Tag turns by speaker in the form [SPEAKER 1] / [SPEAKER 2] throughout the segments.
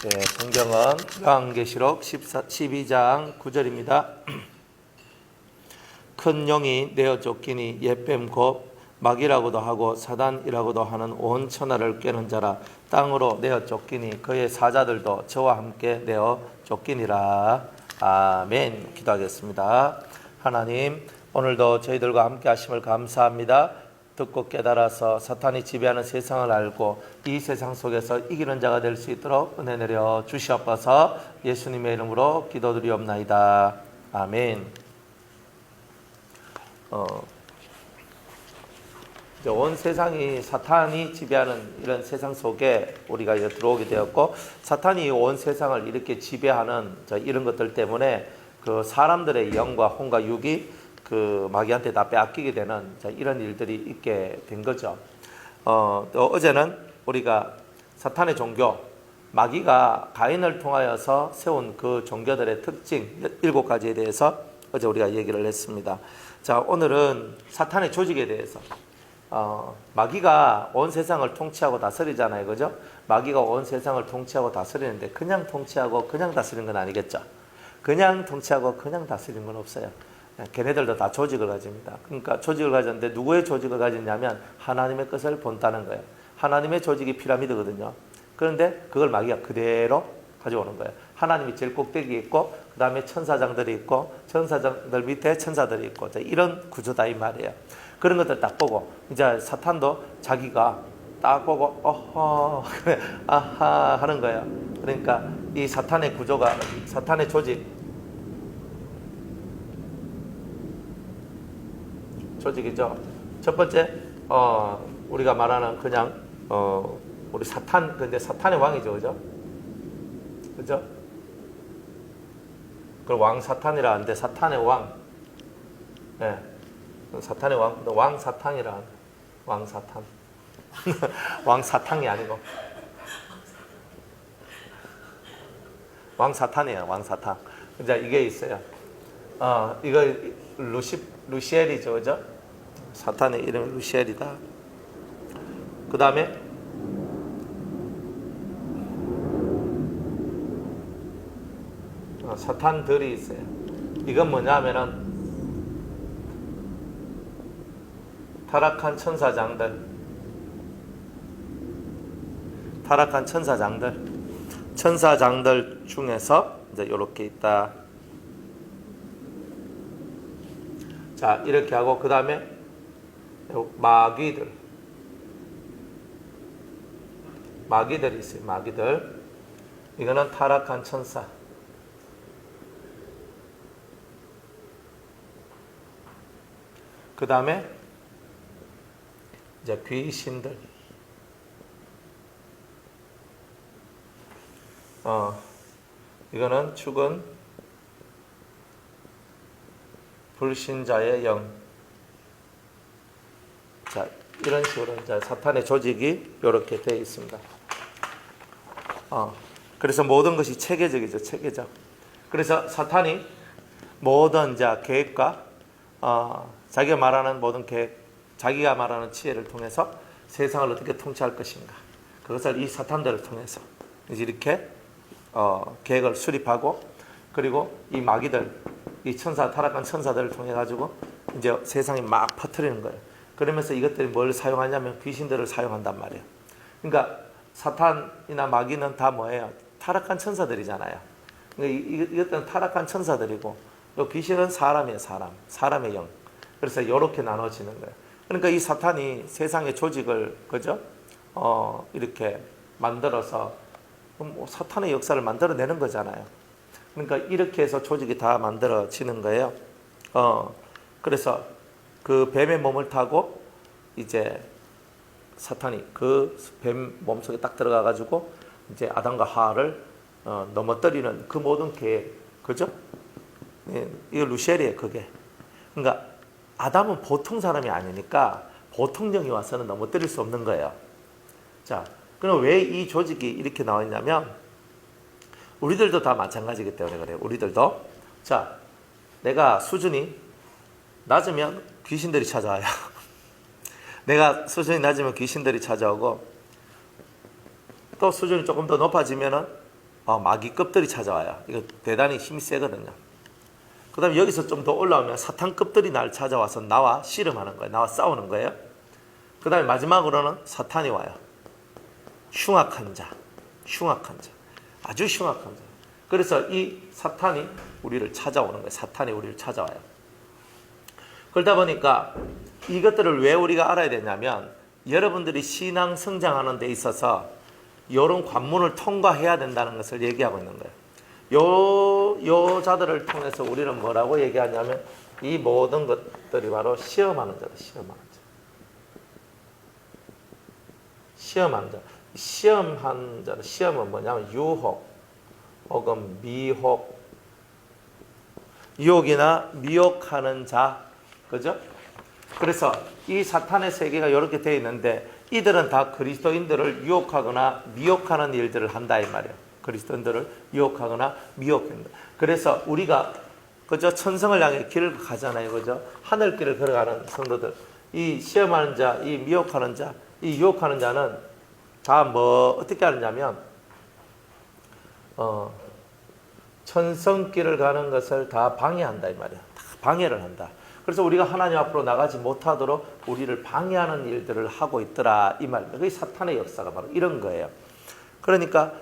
[SPEAKER 1] 네, 성경은 요한계시록 12장 9절입니다. 큰 영이 내어 쫓기니 옛뱀 곧 마귀라고도 하고 사단이라고도 하는 온 천하를 꿰는 자라. 땅으로 내어 쫓기니 그의 사자들도 저와 함께 내어 쫓기니라. 아멘. 기도하겠습니다. 하나님, 오늘도 저희들과 함께 하심을 감사합니다. 듣고 깨달아서 사탄이 지배하는 세상을 알고 이 세상 속에서 이기는 자가 될 수 있도록 은혜 내려 주시옵소서. 예수님의 이름으로 기도드리옵나이다. 아멘. 온 세상이 사탄이 지배하는 이런 세상 속에 우리가 이제 들어오게 되었고, 사탄이 온 세상을 이렇게 지배하는 이런 것들 때문에 그 사람들의 영과 혼과 육이 그 마귀한테 다 빼앗기게 되는 이런 일들이 있게 된 거죠. 또 어제는 우리가 사탄의 종교, 마귀가 가인을 통하여서 세운 그 종교들의 특징 7가지에 대해서 어제 우리가 얘기를 했습니다. 자, 오늘은 사탄의 조직에 대해서. 마귀가 온 세상을 통치하고 다스리잖아요, 그죠? 마귀가 온 세상을 통치하고 다스리는데 그냥 통치하고 그냥 다스리는 건 아니겠죠? 그냥 통치하고 그냥 다스리는 건 없어요. 걔네들도 다 조직을 가집니다. 그러니까 조직을 가졌는데 누구의 조직을 가졌냐면 하나님의 것을 본다는 거예요. 하나님의 조직이 피라미드거든요. 그런데 그걸 마귀가 그대로 가져오는 거예요. 하나님이 제일 꼭대기에 있고 그 다음에 천사장들이 있고 천사장들 밑에 천사들이 있고 이런 구조다 이 말이에요. 그런 것들 딱 보고 이제 사탄도 자기가 딱 보고 어허 그래 아하 하는 거예요. 그러니까 이 사탄의 구조가 사탄의 조직이죠. 첫 번째 우리가 말하는 그냥 우리 사탄, 근데 사탄의 왕이죠, 그죠? 그죠? 그걸 왕 사탄이라 하는데 사탄의 왕, 네, 사탄의 왕 사탄이라 하는 왕 사탄, 왕 사탕이 아니고 왕 사탄이에요, 왕 사탄. 이제 이게 있어요. 이거 루시엘이죠, 그죠? 사탄의 이름이 루시엘이다. 그 다음에 사탄들이 있어요. 이건 뭐냐면은 타락한 천사장들 중에서 이제 이렇게 있다. 자, 이렇게 하고 그 다음에 마귀들이 있어요. 마귀들. 이거는 타락한 천사. 그 다음에 이제 귀신들. 이거는 죽은 불신자의 영. 자, 이런 식으로 이제 사탄의 조직이 이렇게 되어 있습니다. 그래서 모든 것이 체계적이죠, 체계적. 그래서 사탄이 모든 이제 계획과 자기가 말하는 모든 계획, 자기가 말하는 지혜를 통해서 세상을 어떻게 통치할 것인가, 그것을 이 사탄들을 통해서 이제 이렇게 계획을 수립하고, 그리고 이 마귀들, 이 타락한 천사들을 통해 가지고 이제 세상에 막 퍼뜨리는 거예요. 그러면서 이것들이 뭘 사용하냐면 귀신들을 사용한단 말이에요. 그러니까 사탄이나 마귀는 다 뭐예요? 타락한 천사들이잖아요. 그러니까 이것들은 타락한 천사들이고, 또 귀신은 사람이에요, 사람의 영. 그래서 이렇게 나눠지는 거예요. 그러니까 이 사탄이 세상의 조직을, 그죠? 이렇게 만들어서 사탄의 역사를 만들어내는 거잖아요. 그러니까 이렇게 해서 조직이 다 만들어지는 거예요. 그래서 그 뱀의 몸을 타고 이제 사탄이 그 뱀 몸속에 딱 들어가 가지고 이제 아담과 하와를 넘어뜨리는 그 모든 계획, 그죠? 이게 루시엘이에요, 그게. 그러니까 아담은 보통 사람이 아니니까 보통 영이 와서는 넘어뜨릴 수 없는 거예요. 자, 그럼 왜 이 조직이 이렇게 나와 있냐면 우리들도 다 마찬가지이기 때문에 그래요. 우리들도. 자, 내가 수준이 낮으면 귀신들이 찾아와요. 내가 수준이 낮으면 귀신들이 찾아오고, 또 수준이 조금 더 높아지면은 마귀급들이 찾아와요. 이거 대단히 힘이 세거든요. 그 다음에 여기서 좀 더 올라오면 사탄급들이 날 찾아와서 나와 씨름하는 거예요. 나와 싸우는 거예요. 그 다음에 마지막으로는 사탄이 와요. 흉악한 자. 아주 흉악한 자. 그래서 이 사탄이 우리를 찾아오는 거예요. 사탄이 우리를 찾아와요. 그러다 보니까 이것들을 왜 우리가 알아야 되냐면 여러분들이 신앙 성장하는 데 있어서 이런 관문을 통과해야 된다는 것을 얘기하고 있는 거예요. 요 자들을 통해서 우리는 뭐라고 얘기하냐면 이 모든 것들이 바로 시험하는 자다. 시험하는 자. 시험은 뭐냐면 유혹 혹은 미혹, 유혹이나 미혹하는 자, 그죠? 그래서 이 사탄의 세계가 이렇게 되어 있는데 이들은 다 그리스도인들을 유혹하거나 미혹하는 일들을 한다 이 말이에요. 그리스도인들을 유혹하거나 미혹한다. 그래서 우리가 그죠? 천성을 향해 길을 가잖아요, 그죠? 하늘길을 걸어가는 성도들, 이 시험하는 자, 이 미혹하는 자, 이 유혹하는 자는 다 어떻게 하느냐면 천성길을 가는 것을 다 방해한다 이 말이야. 다 방해를 한다. 그래서 우리가 하나님 앞으로 나가지 못하도록 우리를 방해하는 일들을 하고 있더라 이 말입니다. 그게 사탄의 역사가 바로 이런 거예요. 그러니까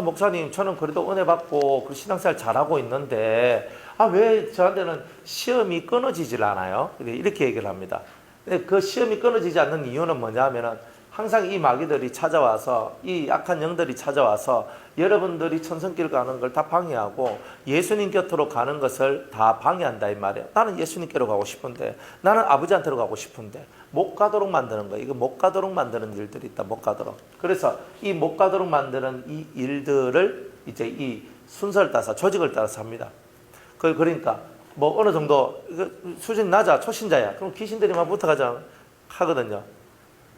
[SPEAKER 1] 목사님 저는 그래도 은혜 받고 그 신앙생활 잘하고 있는데 왜 저한테는 시험이 끊어지질 않아요? 이렇게 얘기를 합니다. 근데 그 시험이 끊어지지 않는 이유는 뭐냐면은 항상 이 마귀들이 찾아와서 이 악한 영들이 찾아와서 여러분들이 천성길 가는 걸 다 방해하고 예수님 곁으로 가는 것을 다 방해한다 이 말이에요. 나는 예수님께로 가고 싶은데 나는 아버지한테로 가고 싶은데 못 가도록 만드는 거예요. 이거 못 가도록 만드는 일들이 있다. 못 가도록. 그래서 이 못 가도록 만드는 이 일들을 이제 이 순서를 따라서 조직을 따라서 합니다. 그러니까 어느 정도 수준 낮아 초신자야. 그럼 귀신들이 막 붙어가자 하거든요.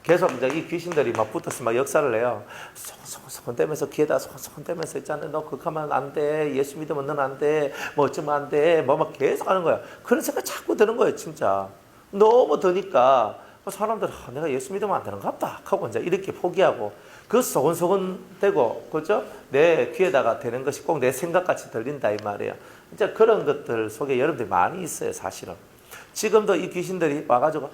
[SPEAKER 1] 계속 이제 이 귀신들이 막 붙어서 막 역사를 해요. 손 떼면서 귀에다 손 떼면서 있잖아. 너 그거 하면 안 돼. 예수 믿으면 너는 안 돼. 어쩌면 안 돼. 막 계속 하는 거야. 그런 생각 자꾸 드는 거예요, 진짜. 너무 드니까 사람들 내가 예수 믿으면 안 되는가 보다 하고 이제 이렇게 포기하고 그 소곤소곤 되고 그죠? 내 귀에다가 되는 것이 꼭 내 생각같이 들린다 이 말이에요. 이제 그런 것들 속에 여러분들이 많이 있어요, 사실은. 지금도 이 귀신들이 와가지고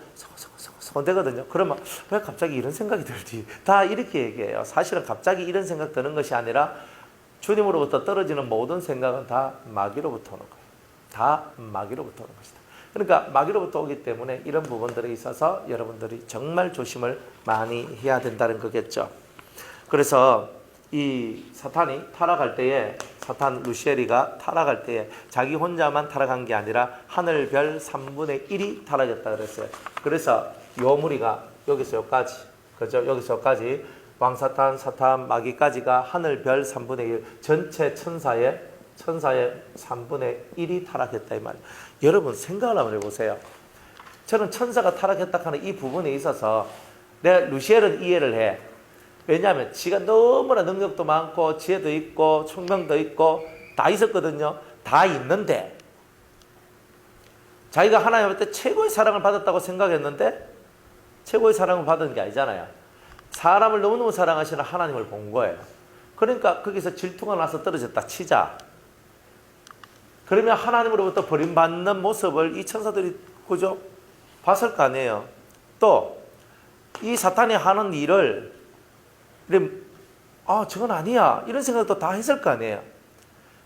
[SPEAKER 1] 손대거든요. 그러면 왜 갑자기 이런 생각이 들지? 다 이렇게 얘기해요. 사실은 갑자기 이런 생각 드는 것이 아니라 주님으로부터 떨어지는 모든 생각은 다 마귀로부터 오는 거예요. 다 마귀로부터 오는 것이다. 그러니까 마귀로부터 오기 때문에 이런 부분들에 있어서 여러분들이 정말 조심을 많이 해야 된다는 거겠죠. 그래서 이 사탄이 타락할 때에 사탄 루시엘이가 타락할 때에 자기 혼자만 타락한 게 아니라 하늘 별 3분의 1이 타락했다 그랬어요. 그래서 요 무리가 여기서 여기까지, 그죠? 여기서 여기까지 왕사탄, 사탄, 마귀까지가 하늘 별 3분의 1, 전체 천사의 3분의 1이 타락했다 이 말이에요. 여러분 생각을 한번 해보세요. 저는 천사가 타락했다 하는 이 부분에 있어서 내가 루시엘은 이해를 해. 왜냐하면 지가 너무나 능력도 많고 지혜도 있고 총명도 있고 다 있었거든요. 다 있는데 자기가 하나님한테 최고의 사랑을 받았다고 생각했는데 최고의 사랑을 받은 게 아니잖아요. 사람을 너무너무 사랑하시는 하나님을 본 거예요. 그러니까 거기서 질투가 나서 떨어졌다 치자. 그러면 하나님으로부터 버림받는 모습을 이 천사들이 그죠? 봤을 거 아니에요. 또 이 사탄이 하는 일을 저건 아니야 이런 생각도 다 했을 거 아니에요.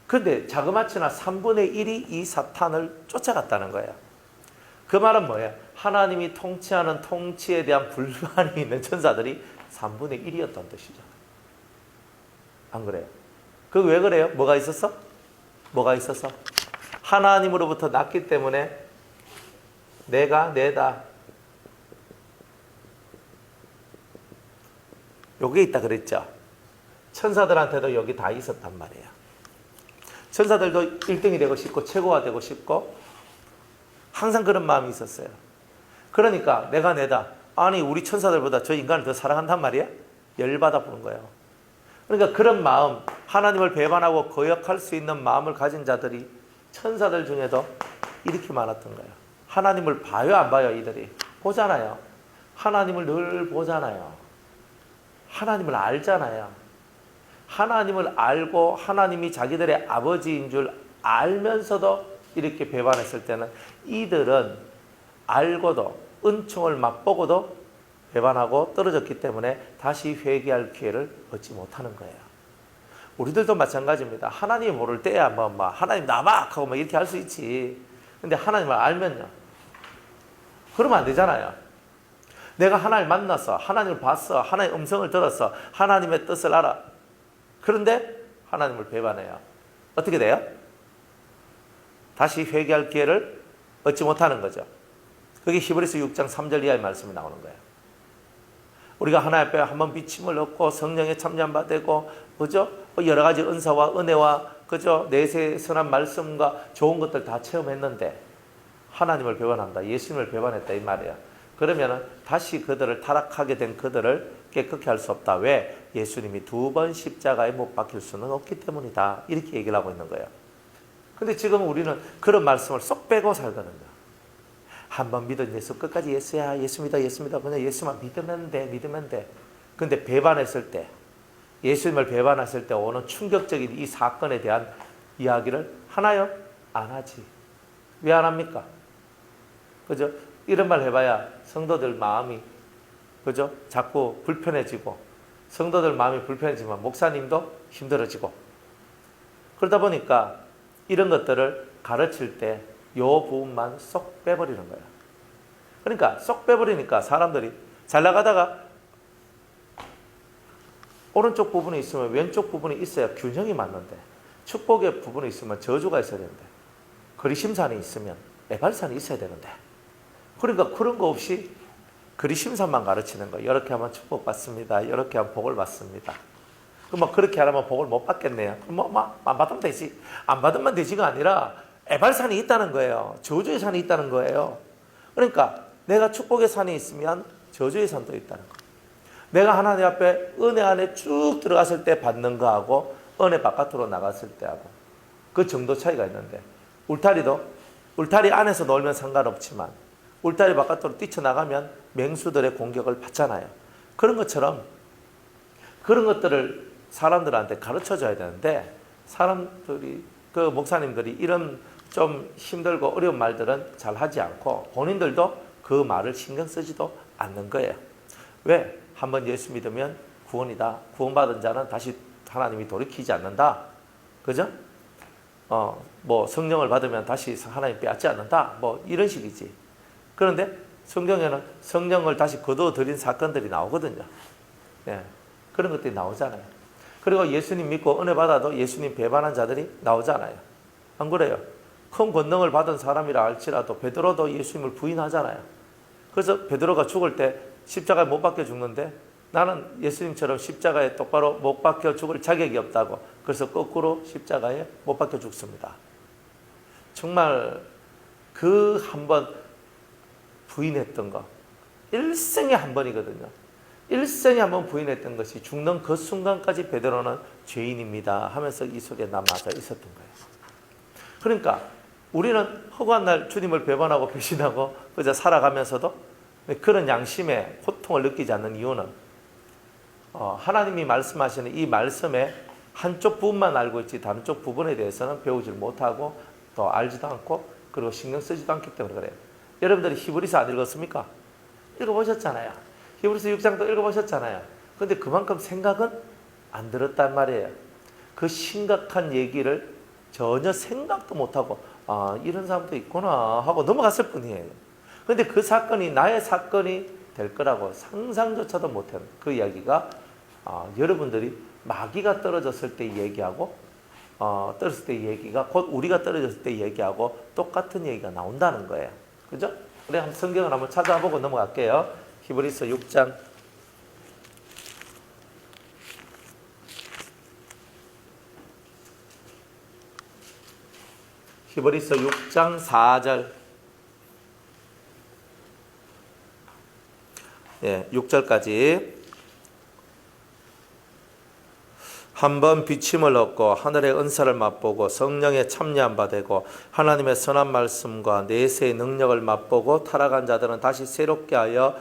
[SPEAKER 1] 그런데 자그마치나 3분의 1이 이 사탄을 쫓아갔다는 거예요. 그 말은 뭐예요? 하나님이 통치하는 통치에 대한 불만이 있는 천사들이 3분의 1이었다는 뜻이죠. 안 그래요? 그 왜 그래요? 뭐가 있었어? 하나님으로부터 났기 때문에 내가 내다. 요게 있다 그랬죠. 천사들한테도 여기 다 있었단 말이에요. 천사들도 1등이 되고 싶고 최고가 되고 싶고 항상 그런 마음이 있었어요. 그러니까 내가 내다. 아니 우리 천사들보다 저 인간을 더 사랑한단 말이야? 열받아 보는 거예요. 그러니까 그런 마음, 하나님을 배반하고 거역할 수 있는 마음을 가진 자들이 천사들 중에도 이렇게 많았던 거예요. 하나님을 봐요 안 봐요 이들이? 보잖아요. 하나님을 늘 보잖아요. 하나님을 알잖아요. 하나님을 알고 하나님이 자기들의 아버지인 줄 알면서도 이렇게 배반했을 때는 이들은 알고도 은총을 맛보고도 배반하고 떨어졌기 때문에 다시 회개할 기회를 얻지 못하는 거예요. 우리들도 마찬가지입니다. 하나님 모를 때야 하나님 나막 하고 이렇게 할 수 있지. 근데 하나님을 알면요, 그러면 안 되잖아요. 내가 하나님을 만났어, 하나님을 봤어, 하나님의 음성을 들었어, 하나님의 뜻을 알아. 그런데 하나님을 배반해요. 어떻게 돼요? 다시 회개할 기회를 얻지 못하는 거죠. 그게 히브리서 6장 3절 이하의 말씀이 나오는 거예요. 우리가 하나님 앞에 한번 비침을 얻고 성령에 참여한 되고, 그죠? 여러 가지 은사와 은혜와, 그죠? 내세의 선한 말씀과 좋은 것들 다 체험했는데 하나님을 배반한다, 예수님을 배반했다 이 말이에요. 그러면 다시 그들을 타락하게 된 그들을 깨끗게 할 수 없다. 왜? 예수님이 2번 십자가에 못 박힐 수는 없기 때문이다. 이렇게 얘기를 하고 있는 거예요. 근데 지금 우리는 그런 말씀을 쏙 빼고 살거든요. 한번 믿은 예수 끝까지 예수야, 예수 믿어, 예수 믿어. 그냥 예수만 믿으면 돼, 믿으면 돼. 근데 배반했을 때, 예수님을 배반했을 때 오는 충격적인 이 사건에 대한 이야기를 하나요? 안 하지. 왜 안 합니까? 그죠? 이런 말 해봐야 성도들 마음이, 그죠? 자꾸 불편해지고, 성도들 마음이 불편해지면 목사님도 힘들어지고, 그러다 보니까 이런 것들을 가르칠 때 요 부분만 쏙 빼버리는 거예요. 그러니까 쏙 빼버리니까 사람들이 잘 나가다가 오른쪽 부분이 있으면 왼쪽 부분이 있어야 균형이 맞는데, 축복의 부분이 있으면 저주가 있어야 되는데, 그리심산이 있으면 에발산이 있어야 되는데, 그러니까 그런 거 없이 그리심산만 가르치는 거예요. 이렇게 하면 축복 받습니다, 이렇게 하면 복을 받습니다. 그럼 그렇게 하면 복을 못 받겠네요. 그럼 안 받으면 되지. 안 받으면 되지가 아니라 에발산이 있다는 거예요. 저주의 산이 있다는 거예요. 그러니까 내가 축복의 산이 있으면 저주의 산도 있다는 거예요. 내가 하나님 앞에 은혜 안에 쭉 들어갔을 때 받는 거하고 은혜 바깥으로 나갔을 때하고 그 정도 차이가 있는데, 울타리 안에서 놀면 상관없지만 울타리 바깥으로 뛰쳐나가면 맹수들의 공격을 받잖아요. 그런 것처럼 그런 것들을 사람들한테 가르쳐줘야 되는데, 사람들이, 그 목사님들이 이런 좀 힘들고 어려운 말들은 잘 하지 않고 본인들도 그 말을 신경 쓰지도 않는 거예요. 왜? 한번 예수 믿으면 구원이다. 구원받은 자는 다시 하나님이 돌이키지 않는다. 그죠? 성령을 받으면 다시 하나님 빼앗지 않는다. 이런 식이지. 그런데 성경에는 성령을 다시 거두어들인 사건들이 나오거든요. 예, 그런 것들이 나오잖아요. 그리고 예수님 믿고 은혜 받아도 예수님 배반한 자들이 나오잖아요. 안 그래요? 큰 권능을 받은 사람이라 할지라도 베드로도 예수님을 부인하잖아요. 그래서 베드로가 죽을 때 십자가에 못 박혀 죽는데, 나는 예수님처럼 십자가에 똑바로 못 박혀 죽을 자격이 없다고, 그래서 거꾸로 십자가에 못 박혀 죽습니다. 정말 그 한 번 부인했던 거, 일생에 한 번이거든요. 일생에 한 번 부인했던 것이 죽는 그 순간까지 베드로는 죄인입니다 하면서 이 소리에 남아서 있었던 거예요. 그러니까 우리는 허구한 날 주님을 배반하고 배신하고 그저 살아가면서도 그런 양심의 고통을 느끼지 않는 이유는 하나님이 말씀하시는 이 말씀의 한쪽 부분만 알고 있지 다른 쪽 부분에 대해서는 배우지 못하고 또 알지도 않고 그리고 신경 쓰지도 않기 때문에 그래요. 여러분들이 히브리서 안 읽었습니까? 읽어보셨잖아요. 히브리서 6장도 읽어보셨잖아요. 그런데 그만큼 생각은 안 들었단 말이에요. 그 심각한 얘기를 전혀 생각도 못하고 이런 사람도 있구나 하고 넘어갔을 뿐이에요. 그런데 그 사건이 나의 사건이 될 거라고 상상조차도 못한 그 이야기가 여러분들이 마귀가 떨어졌을 때 얘기하고 떨어졌을 때 얘기가 곧 우리가 떨어졌을 때 얘기하고 똑같은 얘기가 나온다는 거예요. 그죠? 우리 한번 성경을 한번 찾아보고 넘어갈게요. 히브리서 6장 히브리서 6장 4절 6절까지 한번 비침을 얻고 하늘의 은사를 맛보고 성령에 참여한 바 되고 하나님의 선한 말씀과 내세의 능력을 맛보고 타락한 자들은 다시 새롭게 하여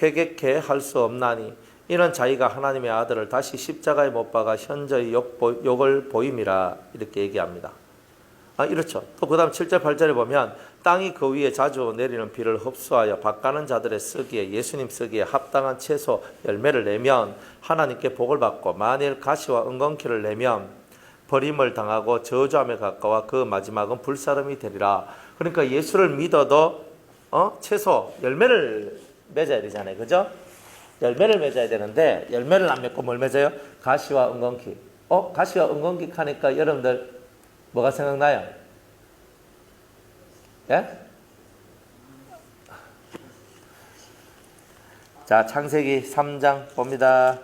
[SPEAKER 1] 회개케 할 수 없나니 이는 자기가 하나님의 아들을 다시 십자가에 못 박아 현저히 욕을 보임이라 이렇게 얘기합니다. 이렇죠. 또 그 다음 7절 8절에 보면 땅이 그 위에 자주 내리는 비를 흡수하여 밭가는 자들의 쓰기에 예수님 쓰기에 합당한 채소 열매를 내면 하나님께 복을 받고 만일 가시와 은건키를 내면 버림을 당하고 저주함에 가까워 그 마지막은 불사름이 되리라. 그러니까 예수를 믿어도 채소 열매를 맺어야 되잖아요. 그죠? 열매를 맺어야 되는데 열매를 안 맺고 뭘 맺어요? 가시와 은건키. 가시와 은건키 하니까 여러분들 뭐가 생각나요? 예? 자, 창세기 3장 봅니다.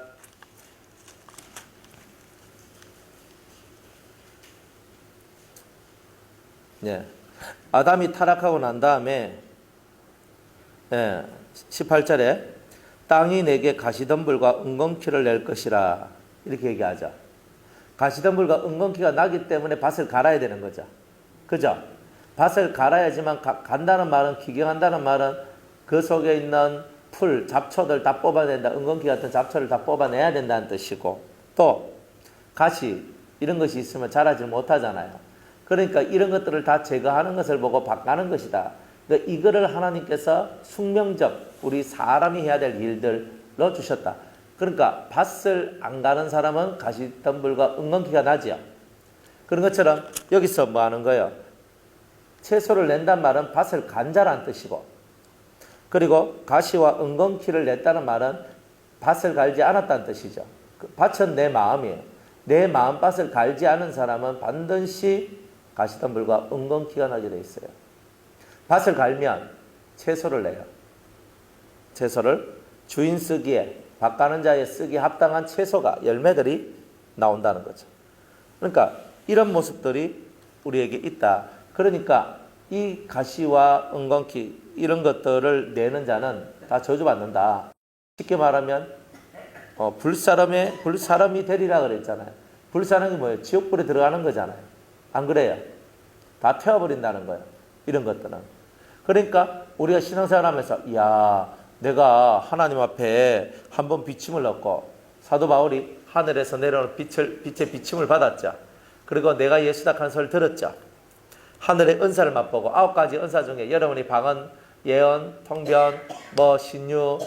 [SPEAKER 1] 예. 아담이 타락하고 난 다음에 18절에 땅이 내게 가시덤불과 은건키를 낼 것이라 이렇게 얘기하죠. 가시덤불과 은건키가 나기 때문에 밭을 갈아야 되는 거죠. 그죠? 밭을 갈아야지만 간다는 말은 기경한다는 말은 그 속에 있는 풀, 잡초들 다 뽑아낸다. 은건키 같은 잡초를 다 뽑아내야 된다는 뜻이고 또 가시 이런 것이 있으면 자라지 못하잖아요. 그러니까 이런 것들을 다 제거하는 것을 보고 밭 가는 것이다. 그러니까 이거를 하나님께서 숙명적 우리 사람이 해야 될 일들로 주셨다. 그러니까 밭을 안 가는 사람은 가시덤불과 은건키가 나지요. 그런 것처럼 여기서 뭐 하는 거예요? 채소를 낸단 말은 밭을 간자라는 뜻이고 그리고 가시와 은건키를 냈다는 말은 밭을 갈지 않았다는 뜻이죠. 밭은 내 마음이에요. 내 마음밭을 갈지 않은 사람은 반드시 가시덤불과 은건키가 나게 돼 있어요. 밭을 갈면 채소를 내요. 채소를 주인 쓰기에 밭 가는 자의 쓰기에 합당한 채소가 열매들이 나온다는 거죠. 그러니까 이런 모습들이 우리에게 있다. 그러니까 이 가시와 은건키 이런 것들을 내는 자는 다 저주받는다. 쉽게 말하면 불사람이 되리라 그랬잖아요. 불사람이 뭐예요? 지옥불에 들어가는 거잖아요. 안 그래요? 다 태워버린다는 거예요. 이런 것들은. 그러니까 우리가 신앙생활 하면서 내가 하나님 앞에 한번 비침을 얻고 사도 바울이 하늘에서 내려오는 빛의 비침을 받았죠. 그리고 내가 예수다 하는 소리를 들었죠. 하늘의 은사를 맛보고 9가지 은사 중에 여러분이 방언, 예언, 통변, 신유,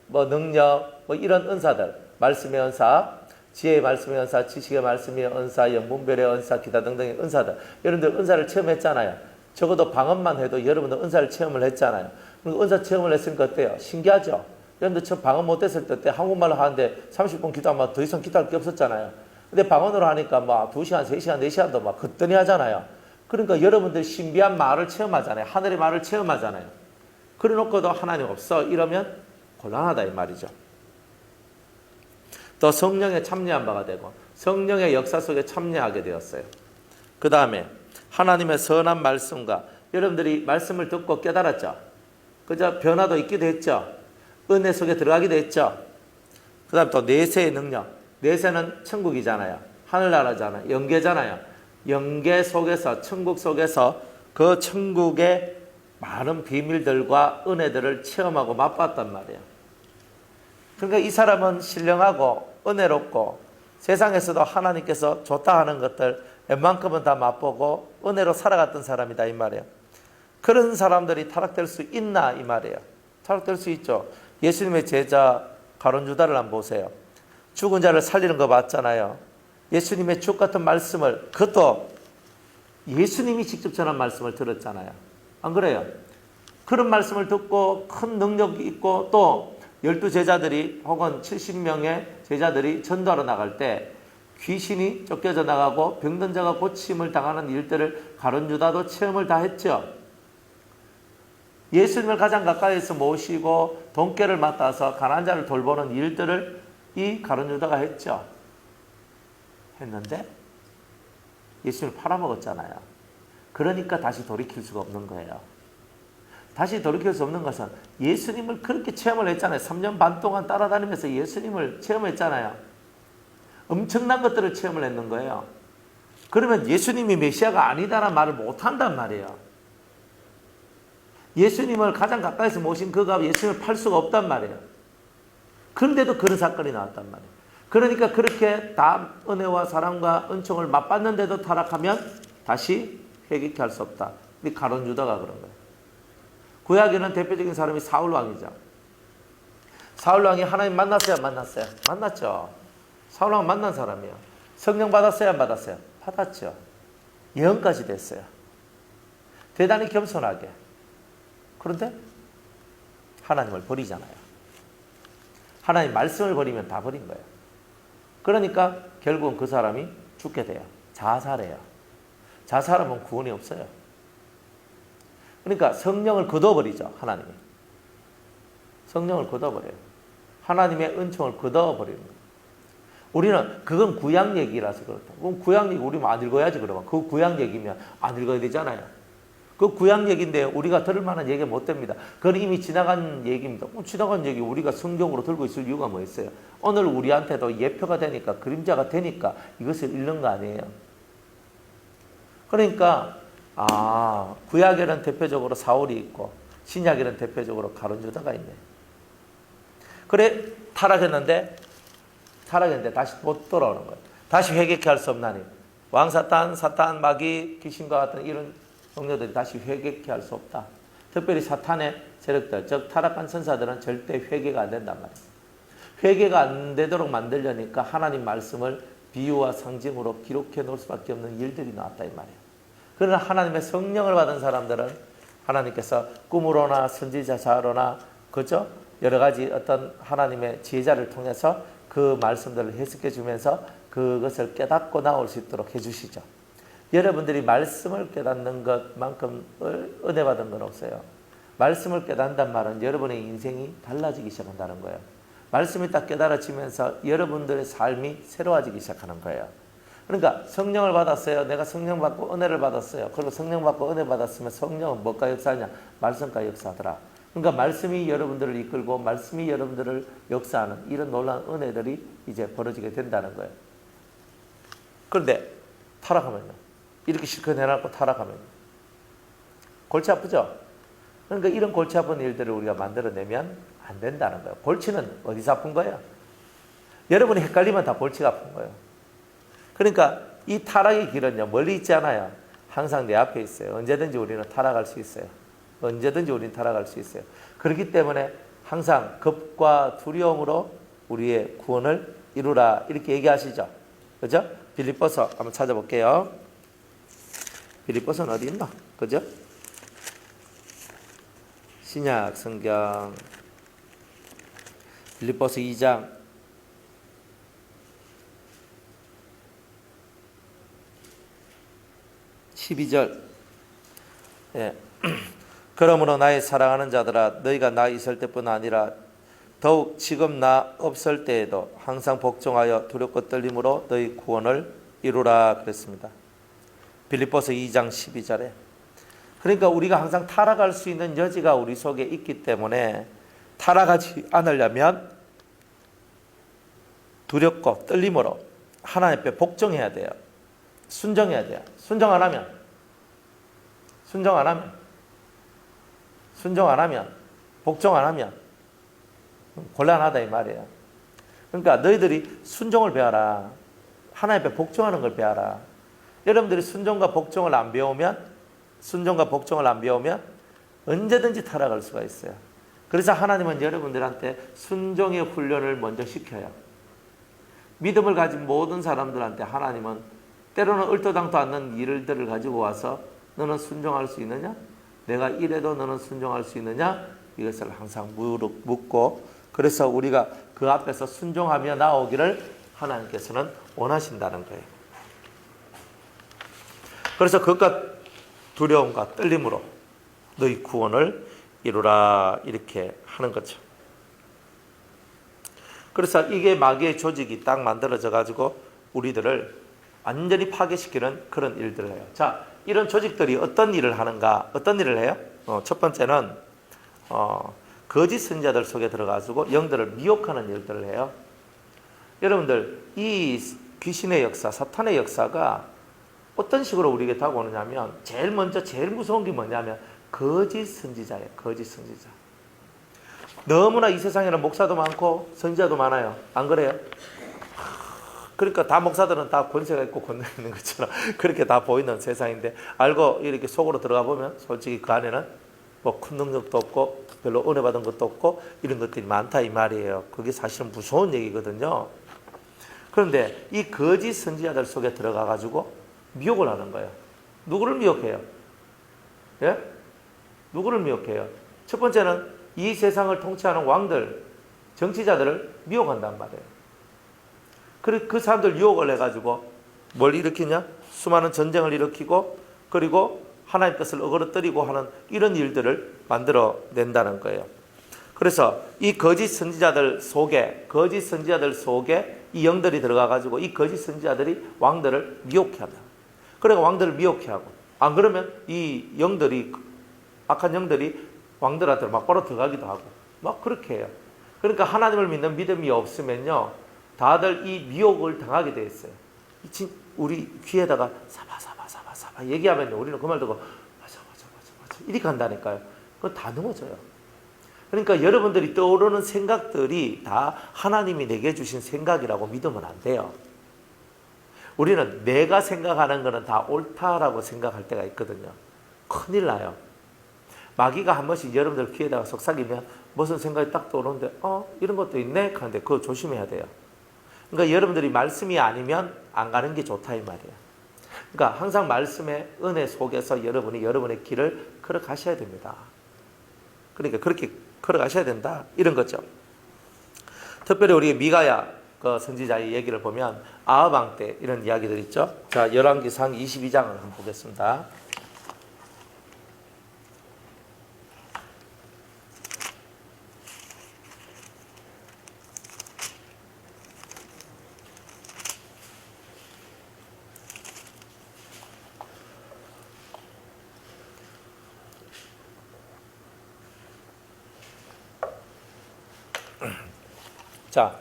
[SPEAKER 1] 능력, 이런 은사들, 말씀의 은사, 지혜의 말씀의 은사, 지식의 말씀의 은사, 영분별의 은사, 기타 등등의 은사들. 여러분들 은사를 체험했잖아요. 적어도 방언만 해도 여러분들 은사를 체험을 했잖아요. 그리고 은사 체험을 했으니까 어때요? 신기하죠? 여러분들 처음 방언 못했을 때 한국말로 하는데 30분 기도하면 더 이상 기도할 게 없었잖아요. 근데 방언으로 하니까 2시간, 3시간, 4시간도 걷더니 하잖아요. 그러니까 여러분들 신비한 말을 체험하잖아요. 하늘의 말을 체험하잖아요. 그래 놓고도 하나님 없어 이러면 곤란하다 이 말이죠. 또 성령에 참여한 바가 되고 성령의 역사 속에 참여하게 되었어요. 그 다음에 하나님의 선한 말씀과 여러분들이 말씀을 듣고 깨달았죠. 그저 변화도 있기도 했죠. 은혜 속에 들어가기도 했죠. 그 다음 또 내세의 능력. 내세는 천국이잖아요. 하늘나라잖아요. 영계잖아요. 영계 속에서 천국 속에서 그 천국의 많은 비밀들과 은혜들을 체험하고 맛봤단 말이에요. 그러니까 이 사람은 신령하고 은혜롭고 세상에서도 하나님께서 좋다 하는 것들 웬만큼은 다 맛보고 은혜로 살아갔던 사람이다 이 말이에요. 그런 사람들이 타락될 수 있나 이 말이에요. 타락될 수 있죠. 예수님의 제자 가룟 유다를 한번 보세요. 죽은 자를 살리는 거 봤잖아요. 예수님의 죽 같은 말씀을 그것도 예수님이 직접 전한 말씀을 들었잖아요. 안 그래요? 그런 말씀을 듣고 큰 능력이 있고 또 12제자들이 혹은 70명의 제자들이 전도하러 나갈 때 귀신이 쫓겨져 나가고 병든 자가 고침을 당하는 일들을 가룟 유다도 체험을 다 했죠. 예수님을 가장 가까이에서 모시고 돈깨를 맡아서 가난한 자를 돌보는 일들을 이 가룟 유다가 했죠. 했는데 예수님을 팔아먹었잖아요. 그러니까 다시 돌이킬 수가 없는 거예요. 다시 돌이킬 수 없는 것은 예수님을 그렇게 체험을 했잖아요. 3년 반 동안 따라다니면서 예수님을 체험했잖아요. 엄청난 것들을 체험을 했는 거예요. 그러면 예수님이 메시아가 아니다라는 말을 못한단 말이에요. 예수님을 가장 가까이서 모신 그가 예수님을 팔 수가 없단 말이에요. 그런데도 그런 사건이 나왔단 말이에요. 그러니까 그렇게 다 은혜와 사랑과 은총을 맛봤는데도 타락하면 다시 회개케 할 수 없다. 이 가룟 유다가 그런 거예요. 구약에는 대표적인 사람이 사울 왕이죠. 사울 왕이 하나님 만났어요, 안 만났어요? 만났죠. 사울 왕 만난 사람이에요. 성령 받았어요, 안 받았어요? 받았죠. 예언까지 됐어요. 대단히 겸손하게. 그런데 하나님을 버리잖아요. 하나님 말씀을 버리면 다 버린 거예요. 그러니까 결국은 그 사람이 죽게 돼요. 자살해요. 자살하면 구원이 없어요. 그러니까 성령을 거둬버리죠, 하나님이. 성령을 거둬버려요. 하나님의 은총을 거둬버리는 거예요. 우리는 그건 구약 얘기라서 그렇다. 그럼 구약 얘기 우리 안 읽어야지 그러면. 그 구약 얘기면 안 읽어야 되잖아요. 그 구약 얘기인데 우리가 들을 만한 얘기가 못 됩니다. 그건 이미 지나간 얘기입니다. 지나간 얘기 우리가 성경으로 들고 있을 이유가 뭐 있어요? 오늘 우리한테도 예표가 되니까, 그림자가 되니까 이것을 읽는 거 아니에요. 그러니까 구약에는 대표적으로 사울이 있고 신약에는 대표적으로 가룟 유다가 있네. 그래 타락했는데 다시 못 돌아오는 거예요. 다시 회개케 할 수 없나니 왕 사탄, 마귀, 귀신과 같은 이런 동료들이 다시 회개케 할 수 없다. 특별히 사탄의 세력들, 즉 타락한 천사들은 절대 회개가 안 된단 말이에요. 회개가 안 되도록 만들려니까 하나님 말씀을 비유와 상징으로 기록해 놓을 수밖에 없는 일들이 나왔다 이 말이에요. 그러나 하나님의 성령을 받은 사람들은 하나님께서 꿈으로나 선지자자로나 그죠? 여러 가지 어떤 하나님의 지혜자를 통해서 그 말씀들을 해석해 주면서 그것을 깨닫고 나올 수 있도록 해주시죠. 여러분들이 말씀을 깨닫는 것만큼 은혜 받은 건 없어요. 말씀을 깨닫는다는 말은 여러분의 인생이 달라지기 시작한다는 거예요. 말씀이 딱 깨달아지면서 여러분들의 삶이 새로워지기 시작하는 거예요. 그러니까 성령을 받았어요. 내가 성령 받고 은혜를 받았어요. 그리고 성령 받고 은혜 받았으면 성령은 뭐가 역사하냐? 말씀과 역사하더라. 그러니까 말씀이 여러분들을 이끌고 말씀이 여러분들을 역사하는 이런 놀라운 은혜들이 이제 벌어지게 된다는 거예요. 그런데 타락하면요. 이렇게 실컷 해놨고 타락하면요. 골치 아프죠? 그러니까 이런 골치 아픈 일들을 우리가 만들어내면 안 된다는 거예요. 골치는 어디서 아픈 거예요? 여러분이 헷갈리면 다 골치가 아픈 거예요. 그러니까 이 타락의 길은요. 멀리 있지 않아요. 항상 내 앞에 있어요. 언제든지 우리는 타락할 수 있어요. 언제든지 우리는 타락할 수 있어요. 그렇기 때문에 항상 겁과 두려움으로 우리의 구원을 이루라 이렇게 얘기하시죠. 그죠? 빌립보서 한번 찾아볼게요. 빌립보서는 어디 있나? 그죠? 신약 성경 빌립보서 2장 12절. 예. 그러므로 나의 사랑하는 자들아 너희가 나 있을 때뿐 아니라 더욱 지금 나 없을 때에도 항상 복종하여 두렵고 떨림으로 너희 구원을 이루라 그랬습니다. 빌립보서 2장 12절에. 그러니까 우리가 항상 타락할 수 있는 여지가 우리 속에 있기 때문에 타락하지 않으려면 두렵고 떨림으로 하나님 앞에 복종해야 돼요. 순종해야 돼요. 순종 안 하면 복종 안 하면 곤란하다 이 말이에요. 그러니까 너희들이 순종을 배워라. 하나님 앞에 복종하는 걸 배워라. 여러분들이 순종과 복종을 안 배우면 언제든지 타락할 수가 있어요. 그래서 하나님은 여러분들한테 순종의 훈련을 먼저 시켜요. 믿음을 가진 모든 사람들한테 하나님은 때로는 얼토당토 않는 일들을 가지고 와서 너는 순종할 수 있느냐? 내가 이래도 너는 순종할 수 있느냐? 이것을 항상 묻고 그래서 우리가 그 앞에서 순종하며 나오기를 하나님께서는 원하신다는 거예요. 그래서 그것과 두려움과 떨림으로 너희 구원을 이루라 이렇게 하는 거죠. 그래서 이게 마귀의 조직이 딱 만들어져 가지고 우리들을 완전히 파괴시키는 그런 일들을 해요. 자, 이런 조직들이 어떤 일을 하는가? 어떤 일을 해요? 첫 번째는 거짓 선지자들 속에 들어가지고 영들을 미혹하는 일들을 해요. 여러분들 이 귀신의 역사, 사탄의 역사가 어떤 식으로 우리에게 다가오느냐면 제일 무서운 게 뭐냐면 거짓 선지자예요. 거짓 선지자. 너무나 이 세상에는 목사도 많고 선지자도 많아요. 안 그래요? 그러니까 다 목사들은 다 권세가 있고 권능 있는 것처럼 그렇게 다 보이는 세상인데, 알고 이렇게 속으로 들어가 보면 솔직히 그 안에는 뭐 큰 능력도 없고 별로 은혜 받은 것도 없고 이런 것들이 많다 이 말이에요. 그게 사실은 무서운 얘기거든요. 그런데 이 거짓 선지자들 속에 들어가 가지고 미혹을 하는 거예요. 누구를 미혹해요? 예? 누구를 미혹해요? 첫 번째는 이 세상을 통치하는 왕들, 정치자들을 미혹한단 말이에요. 그 사람들 유혹을 해가지고 뭘 일으키냐? 수많은 전쟁을 일으키고, 그리고 하나님 뜻을 어그러뜨리고 하는 이런 일들을 만들어낸다는 거예요. 그래서 이 거짓 선지자들 속에 이 영들이 들어가가지고 이 거짓 선지자들이 왕들을 미혹해 합니다. 그러니까 왕들을 미혹해 하고, 안 그러면 이 영들이, 악한 영들이 왕들한테 막바로 들어가기도 하고 막 그렇게 해요. 그러니까 하나님을 믿는 믿음이 없으면요, 다들 이 미혹을 당하게 돼 있어요. 우리 귀에다가 사바 얘기하면 우리는 그 말 듣고 맞아 이렇게 한다니까요. 그건 다 넘어져요. 그러니까 여러분들이 떠오르는 생각들이 다 하나님이 내게 주신 생각이라고 믿으면 안 돼요. 우리는 내가 생각하는 거는 다 옳다라고 생각할 때가 있거든요. 큰일 나요. 마귀가 한 번씩 여러분들 귀에다가 속삭이면 무슨 생각이 딱 떠오르는데 이런 것도 있네 하는데 그거 조심해야 돼요. 그러니까 여러분들이 말씀이 아니면 안 가는 게 좋다 이 말이에요. 그러니까 항상 말씀의 은혜 속에서 여러분의 길을 걸어가셔야 됩니다. 그러니까 그렇게 걸어가셔야 된다 이런 거죠. 특별히 우리 미가야 그 선지자의 얘기를 보면 아합 왕 때 이런 이야기들 있죠. 자, 열왕기상 22장을 한번 보겠습니다. 자,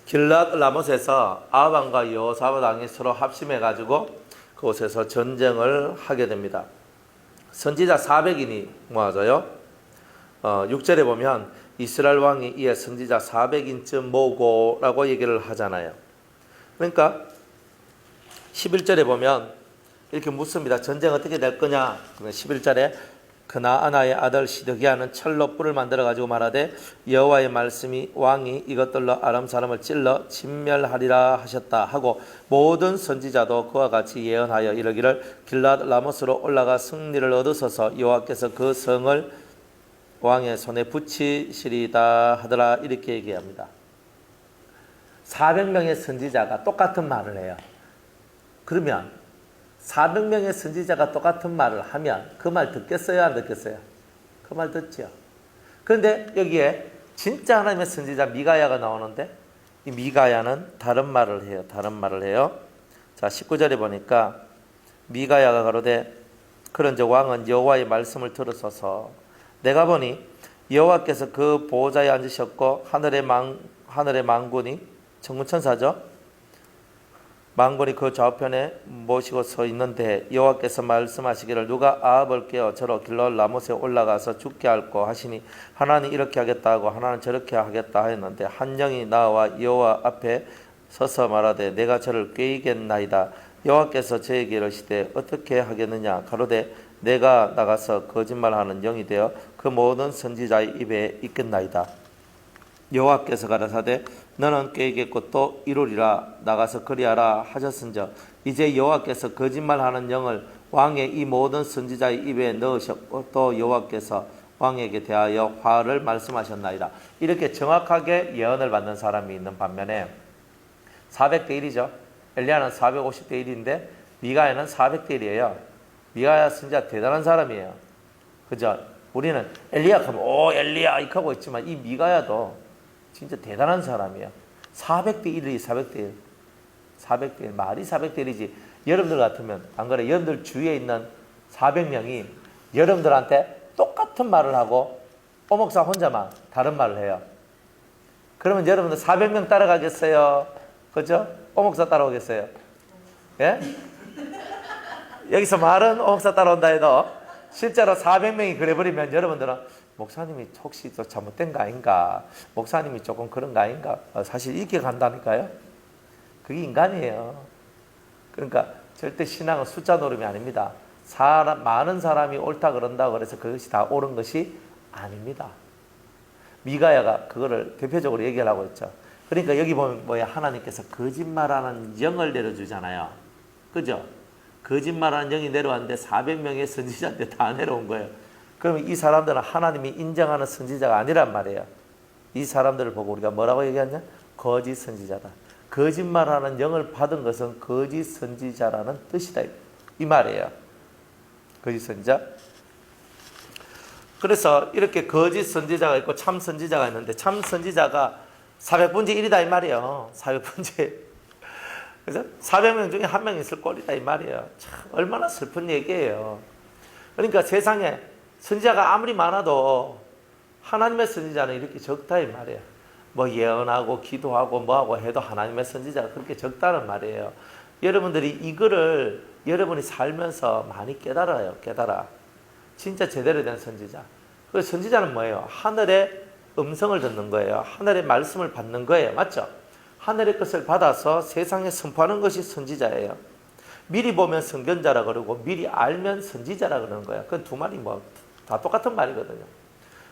[SPEAKER 1] 길랏 라못에서 아합 왕과 여호사밧 왕이 서로 합심해 가지고 그곳에서 전쟁을 하게 됩니다. 선지자 400인이 모아져요. 6절에 보면 이스라엘 왕이 이에 선지자 400인쯤 모으고라고 얘기를 하잖아요. 그러니까 11절에 보면 이렇게 묻습니다. 전쟁 어떻게 될 거냐? 11절에 그나아나의 아들 시드기야는 철로 뿔을 만들어 가지고 말하되 여호와의 말씀이 왕이 이것들로 아람 사람을 찔러 진멸하리라 하셨다 하고, 모든 선지자도 그와 같이 예언하여 이르기를 길랏 라못으로 올라가 승리를 얻으소서 여호와께서 그 성을 왕의 손에 붙이시리다 하더라 이렇게 얘기합니다. 400명의 선지자가 똑같은 말을 해요. 그러면 400명의 선지자가 똑같은 말을 하면 그 말 듣겠어요? 안 듣겠어요? 그 말 듣죠. 그런데 여기에 진짜 하나님의 선지자 미가야가 나오는데 이 미가야는 다른 말을 해요. 자, 19절에 보니까 미가야가 가로되 그런즉 왕은 여호와의 말씀을 들으소서. 내가 보니 여호와께서 그 보호자에 앉으셨고 하늘의 만군이 천군천사죠. 만군이 그 좌우편에 모시고 서 있는데 여호와께서 말씀하시기를 누가 아합을 깨어 저로 길랏 라못에 올라가서 죽게 할꼬 하시니 하나는 이렇게 하겠다 하고 하나는 저렇게 하겠다 하였는데 한 영이 나와 여호와 앞에 서서 말하되 내가 저를 꾀이겠나이다. 여호와께서 저에게 이르시되 어떻게 하겠느냐 가로되 내가 나가서 거짓말하는 영이 되어 그 모든 선지자의 입에 있겠나이다. 여호와께서 가라사대 너는 꾀이겠고 또 이루리라. 나가서 그리하라 하셨은즉 이제 여호와께서 거짓말하는 영을 왕의 이 모든 선지자의 입에 넣으셨고 또 여호와께서 왕에게 대하여 화를 말씀하셨나이다. 이렇게 정확하게 예언을 받는 사람이 있는 반면에 400대 1이죠. 엘리야는 450대 1인데 미가야는 400대 1이에요. 미가야 선지자 대단한 사람이에요. 그죠? 우리는 엘리야 하면 오 엘리야 이렇게 하고 있지만 이 미가야도 진짜 대단한 사람이에요. 400대 1이 400대 1. 400대 1. 말이 400대 1이지. 여러분들 같으면 안 그래? 여러분들 주위에 있는 400명이 여러분들한테 똑같은 말을 하고 오목사 혼자만 다른 말을 해요. 그러면 여러분들 400명 따라가겠어요? 그죠? 오목사 따라오겠어요? 예? 여기서 말은 오목사 따라온다 해도 실제로 400명이 그래버리면 여러분들은 목사님이 혹시 또 잘못된 거 아닌가? 목사님이 조금 그런 거 아닌가? 사실 이렇게 간다니까요. 그게 인간이에요. 그러니까 절대 신앙은 숫자 노름이 아닙니다. 많은 사람이 옳다 그런다고 그래서 그것이 다 옳은 것이 아닙니다. 미가야가 그거를 대표적으로 얘기하고 있죠. 그러니까 여기 보면 뭐야, 하나님께서 거짓말하는 영을 내려주잖아요. 그죠? 거짓말하는 영이 내려왔는데 400명의 선지자한테 다 내려온 거예요. 그러면 이 사람들은 하나님이 인정하는 선지자가 아니란 말이에요. 이 사람들을 보고 우리가 뭐라고 얘기하냐? 거짓 선지자다. 거짓말하는 영을 받은 것은 거짓 선지자라는 뜻이다. 이 말이에요. 거짓 선지자. 그래서 이렇게 거짓 선지자가 있고 참 선지자가 있는데, 참 선지자가 400분의 1이다 이 말이에요. 400분의. 그래서 400명 중에 한 명 있을 꼴이다 이 말이에요. 참 얼마나 슬픈 얘기예요. 그러니까 세상에 선지자가 아무리 많아도 하나님의 선지자는 이렇게 적다 이 말이에요. 뭐 예언하고 기도하고 뭐하고 해도 하나님의 선지자가 그렇게 적다는 말이에요. 여러분들이 이거를 여러분이 살면서 많이 깨달아요. 깨달아. 진짜 제대로 된 선지자. 그 선지자는 뭐예요? 하늘의 음성을 듣는 거예요. 하늘의 말씀을 받는 거예요. 맞죠? 하늘의 것을 받아서 세상에 선포하는 것이 선지자예요. 미리 보면 선견자라 그러고 미리 알면 선지자라 그러는 거예요. 그 두 말이 뭐 다 똑같은 말이거든요.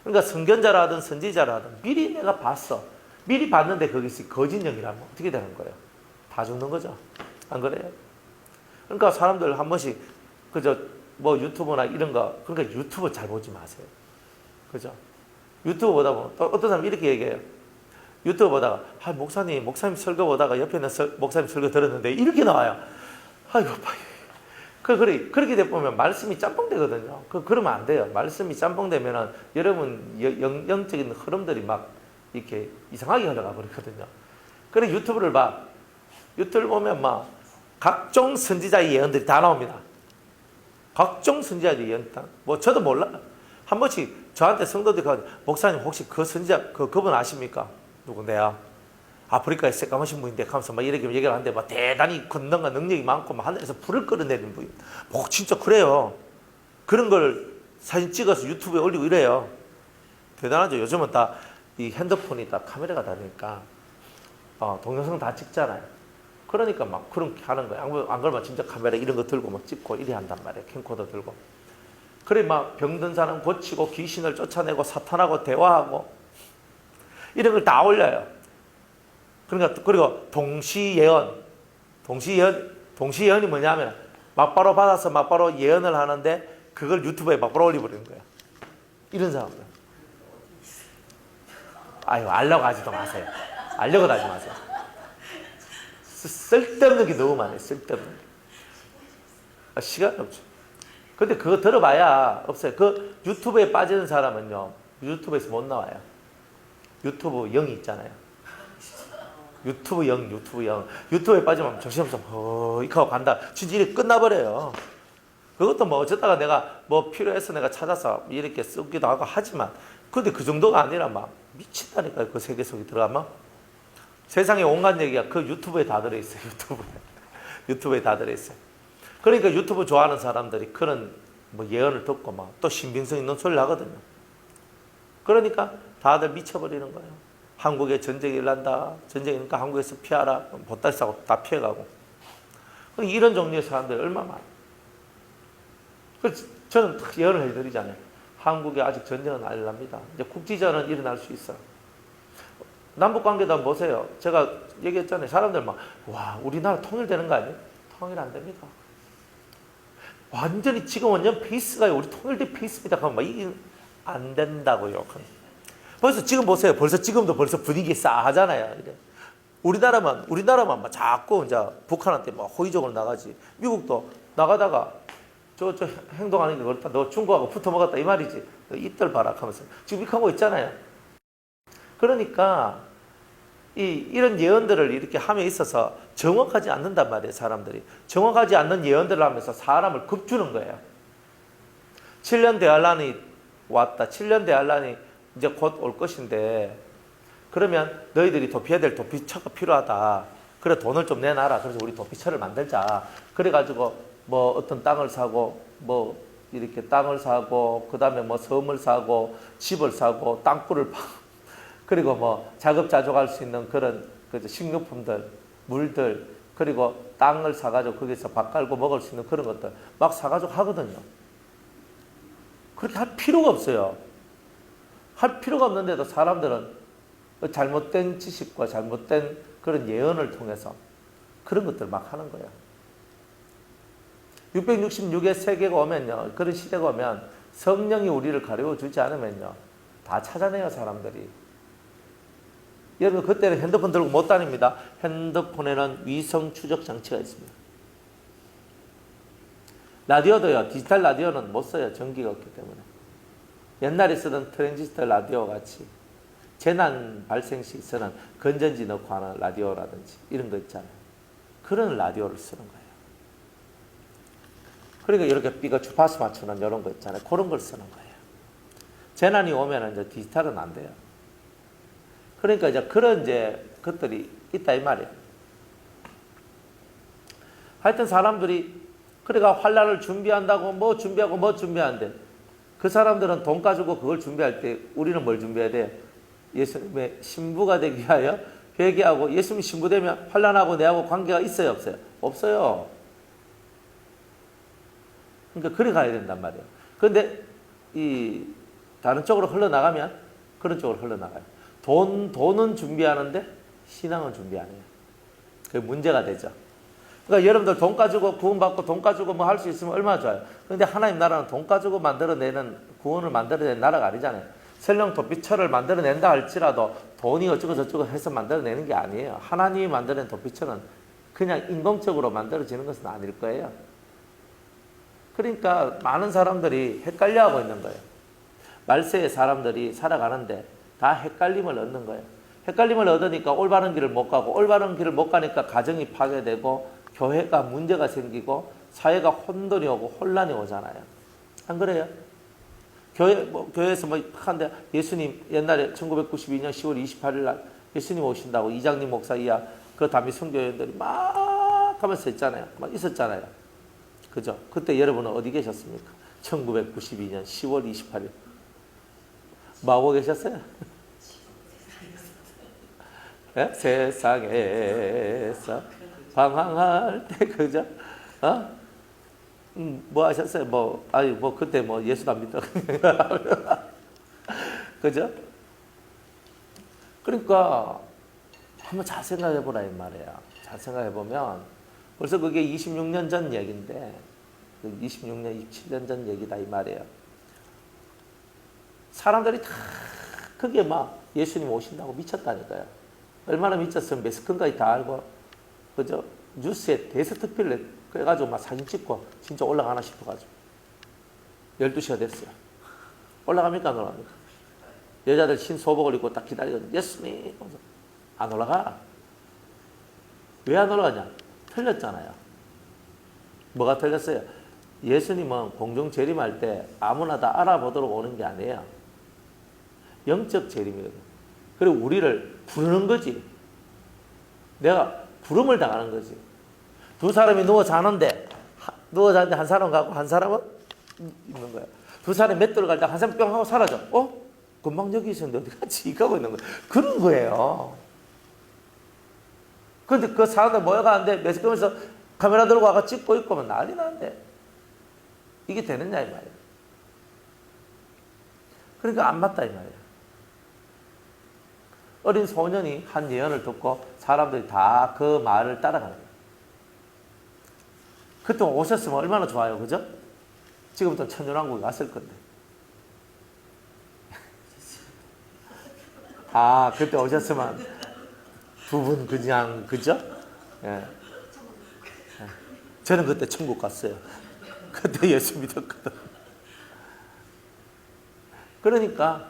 [SPEAKER 1] 그러니까 선견자라든 선지자라든 미리 내가 봤어. 미리 봤는데 거기서 거짓령이라면 어떻게 되는 거예요? 다 죽는 거죠. 안 그래요? 그러니까 사람들 한 번씩 그저 뭐 유튜브나 이런 거, 그러니까 유튜브 잘 보지 마세요. 그죠? 유튜브 보다 보면 또 어떤 사람이 이렇게 얘기해요. 유튜브 보다가 목사님 설교 보다가 옆에 있는 목사님 설교 들었는데 이렇게 나와요. 아이고, 그렇게 돼 보면 말씀이 짬뽕 되거든요. 그러면 안 돼요. 말씀이 짬뽕 되면은 여러분 영적인 흐름들이 막 이렇게 이상하게 흘러가 버리거든요. 그래 유튜브를 봐. 유튜브를 보면 막 각종 선지자의 예언들이 다 나옵니다. 각종 선지자의 예언. 뭐 저도 몰라요. 한 번씩 저한테 성도들이 가서 목사님 혹시 그 선지자 그분 아십니까? 누군데요? 아프리카에 새까마신 분인데 하면서 막 이렇게 얘기를 하는데 막 대단히 권능과 능력이 많고 막 하늘에서 불을 끌어내리는 분이. 진짜 그래요. 그런 걸 사진 찍어서 유튜브에 올리고 이래요. 대단하죠. 요즘은 다 이 핸드폰이 다 카메라가 다니까 동영상 다 찍잖아요. 그러니까 막 그렇게 하는 거예요. 안 그러면 진짜 카메라 이런 거 들고 막 찍고 이래 한단 말이에요. 캠코더 들고. 그래 막 병든 사람 고치고 귀신을 쫓아내고 사탄하고 대화하고 이런 걸 다 올려요. 그러니까 그리고 동시예언이 뭐냐면 막바로 받아서 막바로 예언을 하는데 그걸 유튜브에 막바로 올려버리는 거예요. 이런 사람들. 아유, 알려고 하지도 마세요. 알려고 하지 마세요. 쓸데없는 게 너무 많아요. 쓸데없는 게. 시간이 없죠. 근데 그거 들어봐야 없어요. 그 유튜브에 빠지는 사람은요, 유튜브에서 못 나와요. 유튜브 영이 있잖아요. 유튜브 영. 유튜브에 빠지면 정신없어. 이렇게 하고 간다. 진짜 이렇게 끝나버려요. 그것도 뭐 어쩌다가 내가 뭐 필요해서 내가 찾아서 이렇게 쓰기도 하고 하지만, 근데 그 정도가 아니라 막 미친다니까요. 그 세계 속에 들어가면. 세상에 온갖 얘기가 그 유튜브에 다 들어있어요. 유튜브에 다 들어있어요. 그러니까 유튜브 좋아하는 사람들이 그런 뭐 예언을 듣고 막 또 신빙성 있는 소리를 하거든요. 그러니까 다들 미쳐버리는 거예요. 한국에 전쟁이 일난다. 전쟁이니까 한국에서 피하라. 보따리 싸고 다 피해가고. 이런 종류의 사람들이 얼마나 많아요. 그래서 저는 예언을 해드리잖아요. 한국에 아직 전쟁은 안 일납니다. 이제 국지전은 일어날 수 있어요. 남북관계도 한번 보세요. 제가 얘기했잖아요. 사람들 막, 우리나라 통일되는 거 아니에요? 통일 안 됩니다. 완전히 지금 완전 페이스가 우리 통일된 페이스입니다. 그러면 막 이게 안 된다고요. 벌써 지금 보세요. 지금도 분위기 싸하잖아요. 우리나라만 막 자꾸 이제 북한한테 막 호의적으로 나가지. 미국도 나가다가 저 행동하는 게 그렇다. 너 중국하고 붙어 먹었다 이 말이지. 이들 봐라 하면서 지금 이렇게 하고 있잖아요. 그러니까 이런 예언들을 이렇게 함에 있어서 정확하지 않는단 말이에요. 사람들이 정확하지 않는 예언들을 하면서 사람을 겁주는 거예요. 7년 대환란이 왔다. 7년 대환란이 이제 곧 올 것인데, 그러면 너희들이 도피해야 될 도피처가 필요하다. 그래 돈을 좀 내놔라. 그래서 우리 도피처를 만들자. 그래가지고 뭐 어떤 땅을 사고 뭐 이렇게 땅을 사고, 그 다음에 뭐 섬을 사고, 집을 사고, 땅굴을 파고, 그리고 뭐 자급자족할 수 있는 그런 식료품들, 물들, 그리고 땅을 사가지고 거기서 밥 깔고 먹을 수 있는 그런 것들 막 사가지고 하거든요. 그렇게 할 필요가 없어요. 할 필요가 없는데도 사람들은 잘못된 지식과 잘못된 그런 예언을 통해서 그런 것들 막 하는 거예요. 666의 세계가 오면요, 그런 시대가 오면 성령이 우리를 가르쳐주지 않으면요, 다 찾아내요, 사람들이. 여러분, 그때는 핸드폰 들고 못 다닙니다. 핸드폰에는 위성 추적 장치가 있습니다. 라디오도요, 디지털 라디오는 못 써요. 전기가 없기 때문에. 옛날에 쓰던 트랜지스터 라디오 같이 재난 발생 시 쓰는 건전지 넣고 하는 라디오라든지 이런 거 있잖아요. 그런 라디오를 쓰는 거예요. 그러니까 이렇게 삐가 주파수 맞추는 이런 거 있잖아요. 그런 걸 쓰는 거예요. 재난이 오면 이제 디지털은 안 돼요. 그러니까 이제 그런 것들이 있다 이 말이에요. 하여튼 사람들이 그러니까 환란을 준비한다고 뭐 준비하고 뭐 준비하는데 그 사람들은 돈 가지고 그걸 준비할 때 우리는 뭘 준비해야 돼? 예수님의 신부가 되기 위하여 회개하고 예수님 신부되면 환란하고 내하고 관계가 있어요 없어요? 없어요. 그러니까 그래 가야 된단 말이에요. 그런데 이 다른 쪽으로 흘러나가면 그런 쪽으로 흘러나가요. 돈은 준비하는데 신앙은 준비 안 해요. 그게 문제가 되죠. 그러니까 여러분들 돈 가지고 구원받고 돈 가지고 뭐 할 수 있으면 얼마나 좋아요. 그런데 하나님 나라는 돈 가지고 만들어내는 구원을 만들어내는 나라가 아니잖아요. 설령 도피처를 만들어낸다 할지라도 돈이 어쩌고 저쩌고 해서 만들어내는 게 아니에요. 하나님이 만들어낸 도피처는 그냥 인공적으로 만들어지는 것은 아닐 거예요. 그러니까 많은 사람들이 헷갈려하고 있는 거예요. 말세의 사람들이 살아가는데 다 헷갈림을 얻는 거예요. 헷갈림을 얻으니까 올바른 길을 못 가고 올바른 길을 못 가니까 가정이 파괴되고 교회가 문제가 생기고 사회가 혼돈이 오고 혼란이 오잖아요. 안 그래요? 교회에서 한데 예수님 옛날에 1992년 10월 28일 날 예수님 오신다고 이장님 목사 이하 그 담임 선교회원들이 막 하면서 있잖아요. 막 있었잖아요. 그죠? 그때 여러분은 어디 계셨습니까? 1992년 10월 28일. 뭐 하고 계셨어요? 네? 세상에서 방황할 때, 그죠? 뭐 하셨어요? 그때 예수도 안 믿다. 그죠? 그러니까, 한번 잘 생각해 보라, 이 말이에요. 잘 생각해 보면, 벌써 그게 26년 전 얘기인데, 26년, 27년 전 얘기다, 이 말이에요. 사람들이 다 그게 막 예수님 오신다고 미쳤다니까요. 얼마나 미쳤으면 매스컴까지 다 알고, 그죠? 뉴스에 대서특필을 그래가지고 막 사진 찍고 진짜 올라가나 싶어가지고. 12시가 됐어요. 올라갑니까? 안 올라갑니까? 여자들 흰 소복을 입고 딱 기다리거든요. 예수님! 안 올라가. 왜 안 올라가냐? 틀렸잖아요. 뭐가 틀렸어요? 예수님은 공중 재림할 때 아무나 다 알아보도록 오는 게 아니에요. 영적 재림이거든. 그리고 우리를 부르는 거지. 내가 부름을 당하는 거지. 두 사람이 누워 자는데 한 사람 가고 한 사람은 있는 거야. 두 사람이 맷돌을 갈 때 한 사람 뿅 하고 사라져. 금방 여기 있었는데 어디 갔지? 이 가고 있는 거야. 그런 거예요. 그런데 그 사람들 모여가는데 매스컴에서 카메라 들고 와가 찍고 있고 하면 난리 나는데 이게 되느냐 이 말이에요. 그러니까 안 맞다 이 말이에요. 어린 소년이 한 예언을 듣고 사람들이 다 그 말을 따라가는 거예요. 그때 오셨으면 얼마나 좋아요. 그죠? 지금부터 천연왕국에 왔을 건데. 그때 오셨으면 두 분 그냥, 그죠? 예. 저는 그때 천국 갔어요. 그때 예수 믿었거든. 그러니까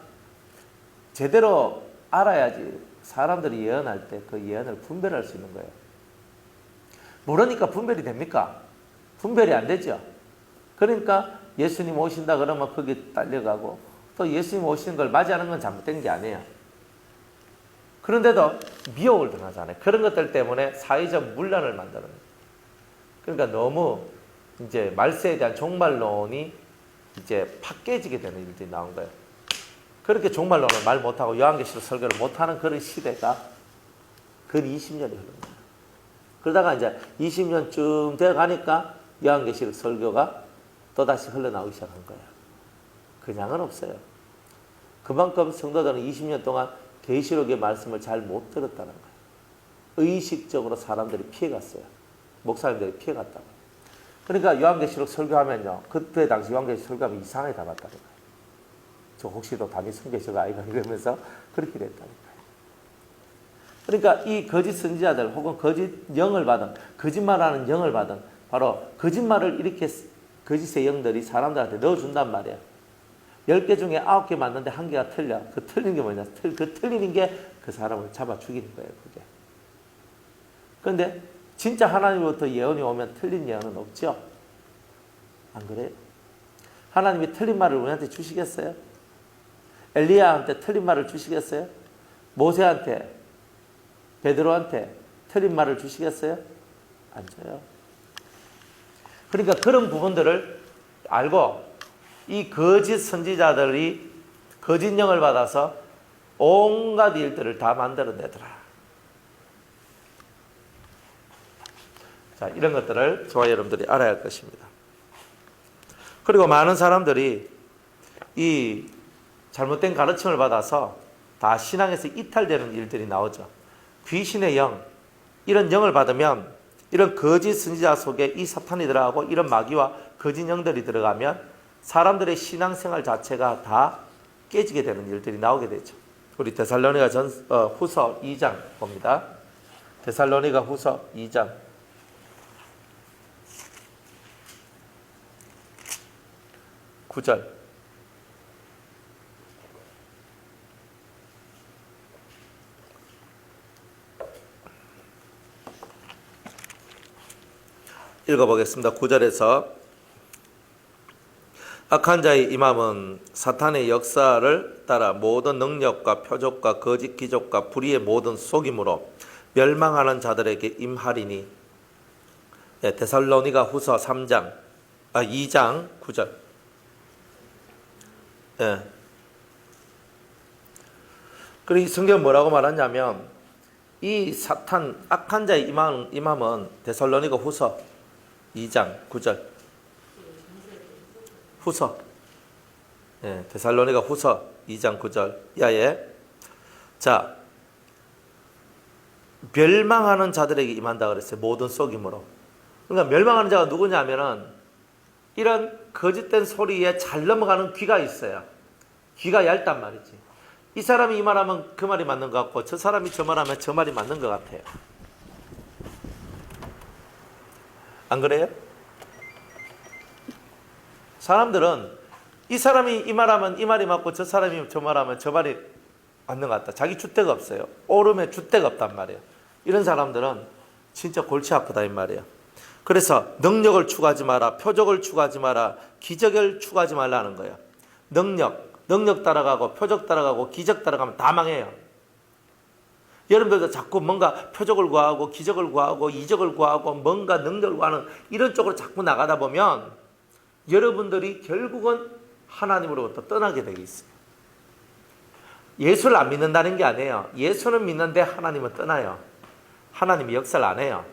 [SPEAKER 1] 제대로 알아야지 사람들이 예언할 때 그 예언을 분별할 수 있는 거예요. 모르니까 분별이 됩니까? 분별이 안 되죠. 그러니까 예수님 오신다 그러면 거기 딸려가고 또 예수님 오시는 걸 맞이하는 건 잘못된 게 아니에요. 그런데도 미혹을 당하잖아요. 그런 것들 때문에 사회적 문란을 만드는 거예요. 그러니까 너무 이제 말세에 대한 종말론이 이제 팍 깨지게 되는 일들이 나온 거예요. 그렇게 종말론을 말 못하고 요한계시록 설교를 못하는 그런 시대가 근 20년이 흐른 거예요. 그러다가 이제 20년쯤 되어 가니까 요한계시록 설교가 또다시 흘러나오기 시작한 거예요. 그냥은 없어요. 그만큼 성도들은 20년 동안 계시록의 말씀을 잘 못 들었다는 거예요. 의식적으로 사람들이 피해갔어요. 목사님들이 피해갔다고. 그러니까 요한계시록 설교하면요, 그때 당시 요한계시록 설교하면 이상하게 담았다는 거예요. 저 혹시도 담임 선교사가 아이가 이러면서 그렇게 됐다는 거예요. 그러니까 이 거짓 선지자들 혹은 거짓 영을 받은, 거짓말하는 영을 받은, 바로 거짓말을 이렇게 거짓의 영들이 사람들한테 넣어준단 말이에요. 10개 중에 9개 맞는데 1개가 틀려. 그 틀린 게 뭐냐? 그 틀리는 게 그 사람을 잡아 죽이는 거예요, 그게. 그런데 진짜 하나님으로부터 예언이 오면 틀린 예언은 없죠? 안 그래요? 하나님이 틀린 말을 우리한테 주시겠어요? 엘리야한테 틀린 말을 주시겠어요? 모세한테, 베드로한테 틀린 말을 주시겠어요? 안 줘요. 그러니까 그런 부분들을 알고 이 거짓 선지자들이 거짓 영을 받아서 온갖 일들을 다 만들어내더라. 자, 이런 것들을 저와 여러분들이 알아야 할 것입니다. 그리고 많은 사람들이 이 잘못된 가르침을 받아서 다 신앙에서 이탈되는 일들이 나오죠. 귀신의 영, 이런 영을 받으면 이런 거짓 선지자 속에 이 사탄이 들어가고 이런 마귀와 거짓 영들이 들어가면 사람들의 신앙생활 자체가 다 깨지게 되는 일들이 나오게 되죠. 우리 데살로니가 후서 2장 봅니다. 데살로니가 후서 2장 9절. 읽어보겠습니다. 9절에서 악한 자의 임함은 사탄의 역사를 따라 모든 능력과 표적과 거짓 기적과 불의의 모든 속임으로 멸망하는 자들에게 임하리니. 네, 데살로니가 후서 2장 9절. 네. 그리고 성경은 뭐라고 말하냐면 이 사탄 악한 자의 임함은 데살로니가 후서 2장 9절. 후서, 데살로니가 후서 2장 9절 이하에, 자, 멸망하는 자들에게 임한다 그랬어요. 모든 속임으로. 그러니까 멸망하는 자가 누구냐면은 이런 거짓된 소리에 잘 넘어가는 귀가 있어요. 귀가 얇단 말이지. 이 사람이 이 말하면 그 말이 맞는 것 같고 저 사람이 저 말하면 저 말이 맞는 것 같아요. 안 그래요? 사람들은 이 사람이 이 말하면 이 말이 맞고 저 사람이 저 말하면 저 말이 맞는 것 같다. 자기 줏대가 없어요. 오름에 줏대가 없단 말이에요. 이런 사람들은 진짜 골치 아프다 이 말이에요. 그래서 능력을 추구하지 마라. 표적을 추구하지 마라. 기적을 추구하지 말라는 거예요. 능력 따라가고 표적 따라가고 기적 따라가면 다 망해요. 여러분들도 자꾸 뭔가 표적을 구하고 기적을 구하고 이적을 구하고 뭔가 능력을 구하는 이런 쪽으로 자꾸 나가다 보면 여러분들이 결국은 하나님으로부터 떠나게 되게 있어요. 예수를 안 믿는다는 게 아니에요. 예수는 믿는데 하나님은 떠나요. 하나님이 역사를 안 해요.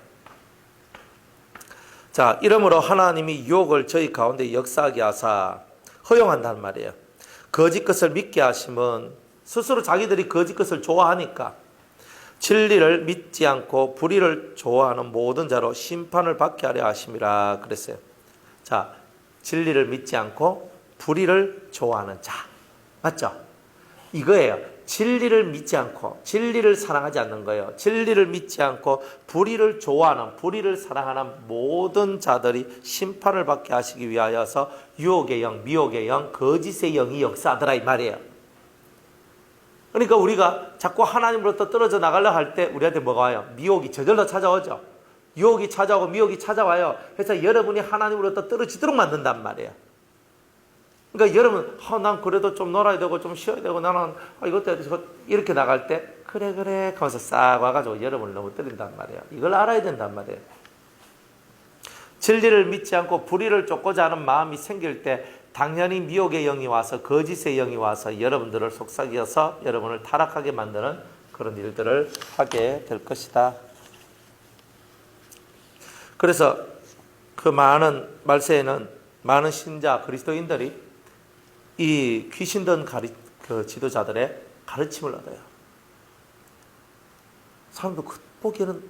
[SPEAKER 1] 자, 이러므로 하나님이 유혹을 저희 가운데 역사하게 하사 허용한단 말이에요. 거짓 것을 믿게 하심은 스스로 자기들이 거짓 것을 좋아하니까 진리를 믿지 않고 불의를 좋아하는 모든 자로 심판을 받게 하려 하심이라 그랬어요. 자, 진리를 믿지 않고 불의를 좋아하는 자. 맞죠? 이거예요. 진리를 믿지 않고 진리를 사랑하지 않는 거예요. 진리를 믿지 않고 불의를 좋아하는, 불의를 사랑하는 모든 자들이 심판을 받게 하시기 위하여서 유혹의 영, 미혹의 영, 거짓의 영이 역사하더라 이 말이에요. 그러니까 우리가 자꾸 하나님으로부터 떨어져 나가려 할 때 우리한테 뭐가 와요? 미혹이 저절로 찾아오죠. 유혹이 찾아오고 미혹이 찾아와요. 그래서 여러분이 하나님으로부터 떨어지도록 만든단 말이에요. 그러니까 여러분, 난 그래도 좀 놀아야 되고 좀 쉬어야 되고 나는 이것도 이렇게 나갈 때 그래 하면서 싹 와가지고 여러분을 너무 때린단 말이에요. 이걸 알아야 된단 말이에요. 진리를 믿지 않고 불의를 쫓고자 하는 마음이 생길 때 당연히 미혹의 영이 와서 거짓의 영이 와서 여러분들을 속삭여서 여러분을 타락하게 만드는 그런 일들을 하게 될 것이다. 그래서 그 많은 말세에는 많은 신자 그리스도인들이 이 귀신 든 그 지도자들의 가르침을 얻어요. 사람도 그 보기에는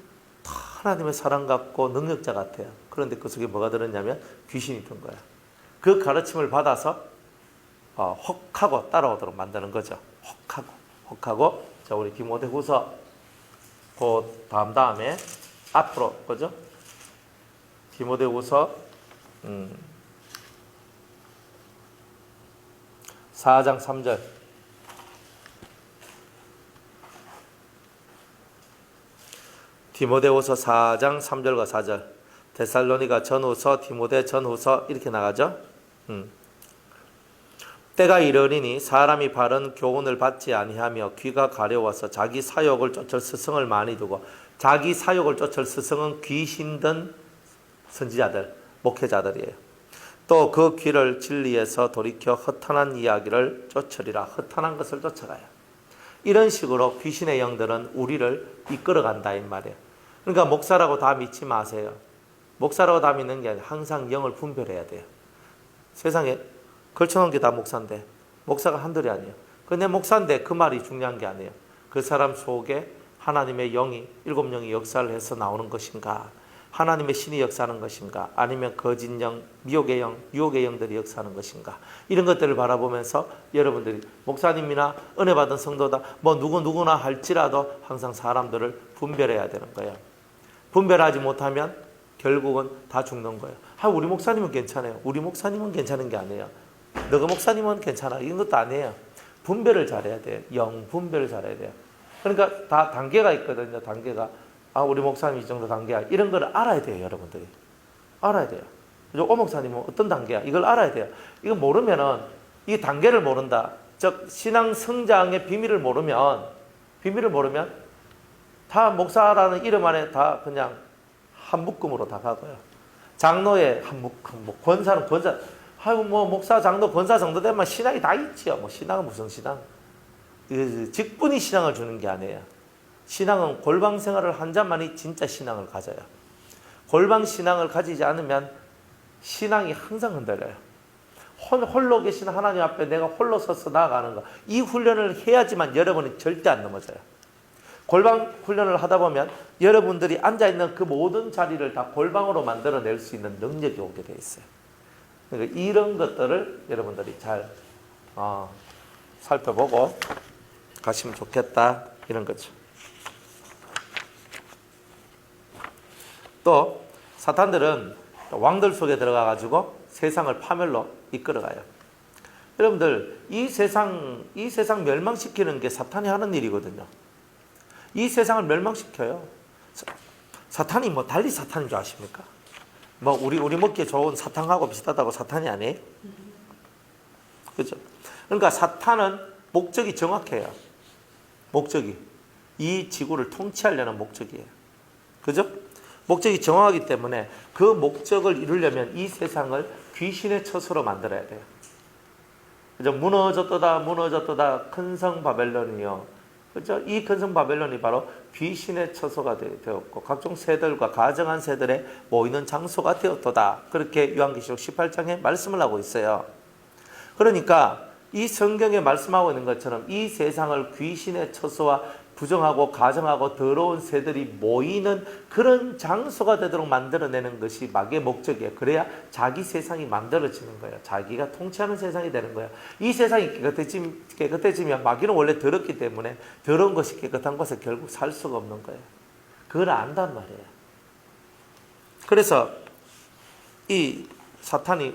[SPEAKER 1] 다 하나님의 사랑 같고 능력자 같아요. 그런데 그 속에 뭐가 들었냐면 귀신이 든 거야. 그 가르침을 받아서 혹하고 따라오도록 만드는 거죠. 혹하고. 자, 우리 디모데후서 그 다음에 앞으로 그죠? 디모데후서 4장 3절. 디모데후서 4장 3절과 4절. 데살로니가 전후서, 디모데 전후서 이렇게 나가죠. 때가 이르리니 사람이 바른 교훈을 받지 아니하며 귀가 가려워서 자기 사욕을 쫓을 스승을 많이 두고, 자기 사욕을 쫓을 스승은 귀신 든 선지자들, 목회자들이에요. 또 그 귀를 진리에서 돌이켜 허탄한 이야기를 쫓으리라. 허탄한 것을 쫓아가요. 이런 식으로 귀신의 영들은 우리를 이끌어간다 이 말이에요. 그러니까 목사라고 다 믿지 마세요. 목사라고 다 믿는 게 아니라 항상 영을 분별해야 돼요. 세상에 걸쳐놓은 게 다 목사인데 목사가 한둘이 아니에요. 근데 목사인데 그 말이 중요한 게 아니에요. 그 사람 속에 하나님의 영이, 일곱 영이 역사를 해서 나오는 것인가, 하나님의 신이 역사하는 것인가, 아니면 거짓 영, 미혹의 영, 유혹의 영들이 역사하는 것인가, 이런 것들을 바라보면서 여러분들이 목사님이나 은혜 받은 성도다 뭐 누구나 할지라도 항상 사람들을 분별해야 되는 거예요. 분별하지 못하면 결국은 다 죽는 거예요. 우리 목사님은 괜찮아요. 우리 목사님은 괜찮은 게 아니에요. 너가 목사님은 괜찮아. 이런 것도 아니에요. 분별을 잘해야 돼요. 영 분별을 잘해야 돼요. 그러니까 다 단계가 있거든요. 단계가. 우리 목사님 이 정도 단계야. 이런 걸 알아야 돼요. 여러분들이. 알아야 돼요. 오 목사님은 어떤 단계야? 이걸 알아야 돼요. 이거 모르면은, 이 단계를 모른다. 즉, 신앙 성장의 비밀을 모르면 다 목사라는 이름 안에 다 그냥 한 묶음으로 다 가고요. 장로의 한 묶음, 권사는 권사. 목사, 장로, 권사 정도 되면 신앙이 다 있지요. 신앙은 무슨 신앙? 직분이 신앙을 주는 게 아니에요. 신앙은 골방 생활을 한 자만이 진짜 신앙을 가져요. 골방 신앙을 가지지 않으면 신앙이 항상 흔들려요. 홀로 계신 하나님 앞에 내가 홀로 서서 나아가는 거, 이 훈련을 해야지만 여러분이 절대 안 넘어져요. 골방 훈련을 하다 보면 여러분들이 앉아있는 그 모든 자리를 다 골방으로 만들어낼 수 있는 능력이 오게 돼 있어요. 그러니까 이런 것들을 여러분들이 잘 살펴보고 가시면 좋겠다, 이런 거죠. 또 사탄들은 왕들 속에 들어가 가지고 세상을 파멸로 이끌어가요. 여러분들, 이 세상 멸망시키는 게 사탄이 하는 일이거든요. 이 세상을 멸망시켜요. 사탄이 달리 사탄인 줄 아십니까? 우리 먹기에 좋은 사탕하고 비슷하다고 사탄이 아니에요? 그죠? 그러니까 사탄은 목적이 정확해요. 목적이. 이 지구를 통치하려는 목적이에요. 그죠? 목적이 정확하기 때문에 그 목적을 이루려면 이 세상을 귀신의 처소로 만들어야 돼요. 그죠? 무너졌도다 큰 성 바벨론이요. 그죠? 이 큰 성 바벨론이 바로 귀신의 처소가 되었고 각종 새들과 가정한 새들의 모이는 장소가 되었도다. 그렇게 요한계시록 18장에 말씀을 하고 있어요. 그러니까 이 성경에 말씀하고 있는 것처럼 이 세상을 귀신의 처소와 부정하고 가정하고 더러운 새들이 모이는 그런 장소가 되도록 만들어내는 것이 마귀의 목적이에요. 그래야 자기 세상이 만들어지는 거예요. 자기가 통치하는 세상이 되는 거예요. 이 세상이 깨끗해지면 마귀는 원래 더럽기 때문에 더러운 것이 깨끗한 곳에 결국 살 수가 없는 거예요. 그걸 안단 말이에요. 그래서 이 사탄이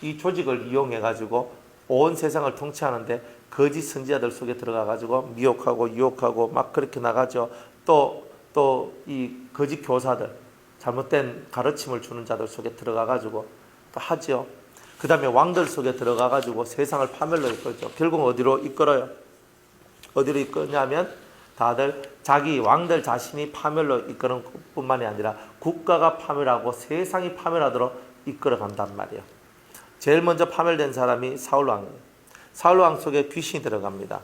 [SPEAKER 1] 이 조직을 이용해 가지고 온 세상을 통치하는데 거짓 선지자들 속에 들어가 가지고 미혹하고 유혹하고 막 그렇게 나가죠. 또 이 거짓 교사들, 잘못된 가르침을 주는 자들 속에 들어가 가지고 또 하죠. 그 다음에 왕들 속에 들어가 가지고 세상을 파멸로 이끌죠. 결국 어디로 이끌어요? 어디로 이끌냐면 다들 자기 왕들 자신이 파멸로 이끄는 뿐만이 아니라 국가가 파멸하고 세상이 파멸하도록 이끌어 간단 말이에요. 제일 먼저 파멸된 사람이 사울 왕이에요. 사울 왕 속에 귀신이 들어갑니다.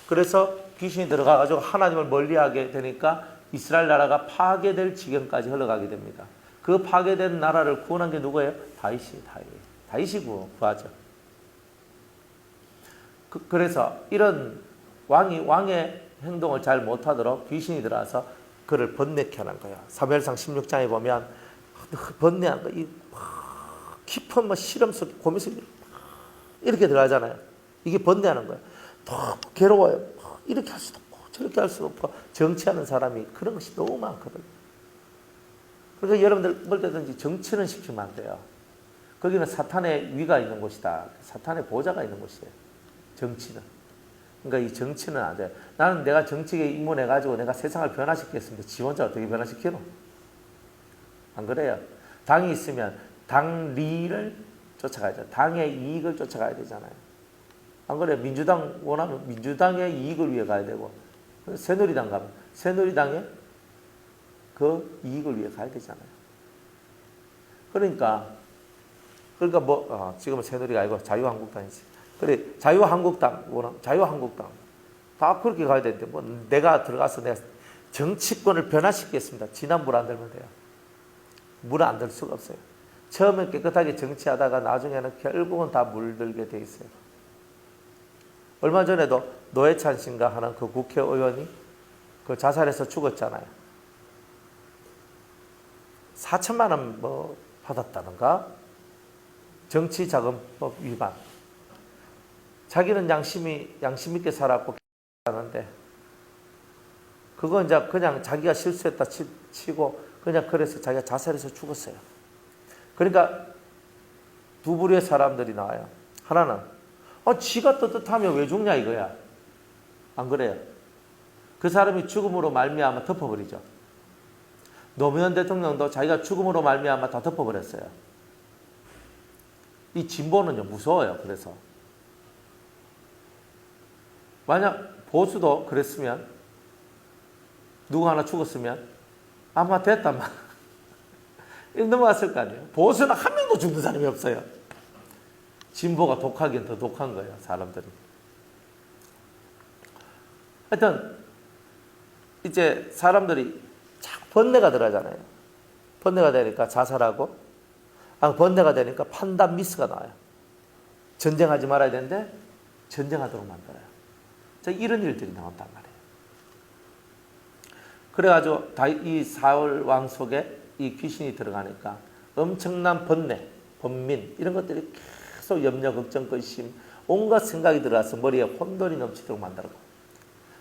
[SPEAKER 1] 그래서 귀신이 들어가가지고 하나님을 멀리하게 되니까 이스라엘 나라가 파괴될 지경까지 흘러가게 됩니다. 그 파괴된 나라를 구원한 게 누구예요? 다윗이 구하죠. 그래서 이런 왕의 행동을 잘 못하도록 귀신이 들어와서 그를 번뇌케 하는 거예요. 사무엘상 16장에 보면 번뇌한 거, 이 깊은 뭐 시름 속, 고민 속에 이렇게 들어가잖아요. 이게 번뇌하는 거예요. 더 괴로워요. 이렇게 할 수도 없고 저렇게 할 수도 없고 정치하는 사람이 그런 것이 너무 많거든요. 그러니까 여러분들 뭘 때든지 정치는 시키면 안 돼요. 거기는 사탄의 위가 있는 곳이다. 사탄의 보좌가 있는 곳이에요. 정치는. 그러니까 이 정치는 안 돼요. 나는 내가 정치에 입문해가지고 내가 세상을 변화시키겠습니다. 지 혼자 어떻게 변화시키노? 안 그래요. 당이 있으면 당리를 쫓아가야죠. 당의 이익을 쫓아가야 되잖아요. 안 그래요. 민주당 원하면 민주당의 이익을 위해 가야 되고, 새누리당 가면 새누리당의 그 이익을 위해 가야 되잖아요. 그러니까 지금은 새누리가 아니고 자유한국당이지. 그래, 자유한국당 다 그렇게 가야 되는데 뭐 내가 들어가서 내가 정치권을 변화시키겠습니다. 진한 물 안 들면 돼요. 물 안 들 수가 없어요. 처음에 깨끗하게 정치하다가 나중에는 결국은 다 물들게 돼 있어요. 얼마 전에도 노회찬 씨인가 하는 그 국회의원이 그 자살해서 죽었잖아요. 4천만 원 뭐 받았다는가? 정치자금법 위반. 자기는 양심 있게 살았고 하는데 그건 이제 그냥 자기가 실수했다 치고 그냥 그래서 자기가 자살해서 죽었어요. 그러니까 두 부류의 사람들이 나와요. 하나는 지가 떳떳하면 왜 죽냐 이거야. 안 그래요? 그 사람이 죽음으로 말미암아 덮어버리죠. 노무현 대통령도 자기가 죽음으로 말미암아 다 덮어버렸어요. 이 진보는요 무서워요. 그래서 만약 보수도 그랬으면 누구 하나 죽었으면 아마 됐다만 넘어갔을 거 아니에요. 보수는 한 명도 죽는 사람이 없어요. 진보가 독하긴 더 독한 거예요. 사람들이. 하여튼 이제 사람들이 자꾸 번뇌가 들어가잖아요. 번뇌가 되니까 자살하고 번뇌가 되니까 판단 미스가 나와요. 전쟁하지 말아야 되는데 전쟁하도록 만들어요. 이런 일들이 나온단 말이에요. 그래가지고 이 사울 왕 속에 이 귀신이 들어가니까 엄청난 번뇌, 번민 이런 것들이 계속 염려, 걱정, 근심 온갖 생각이 들어와서 머리에 혼돈이 넘치도록 만들고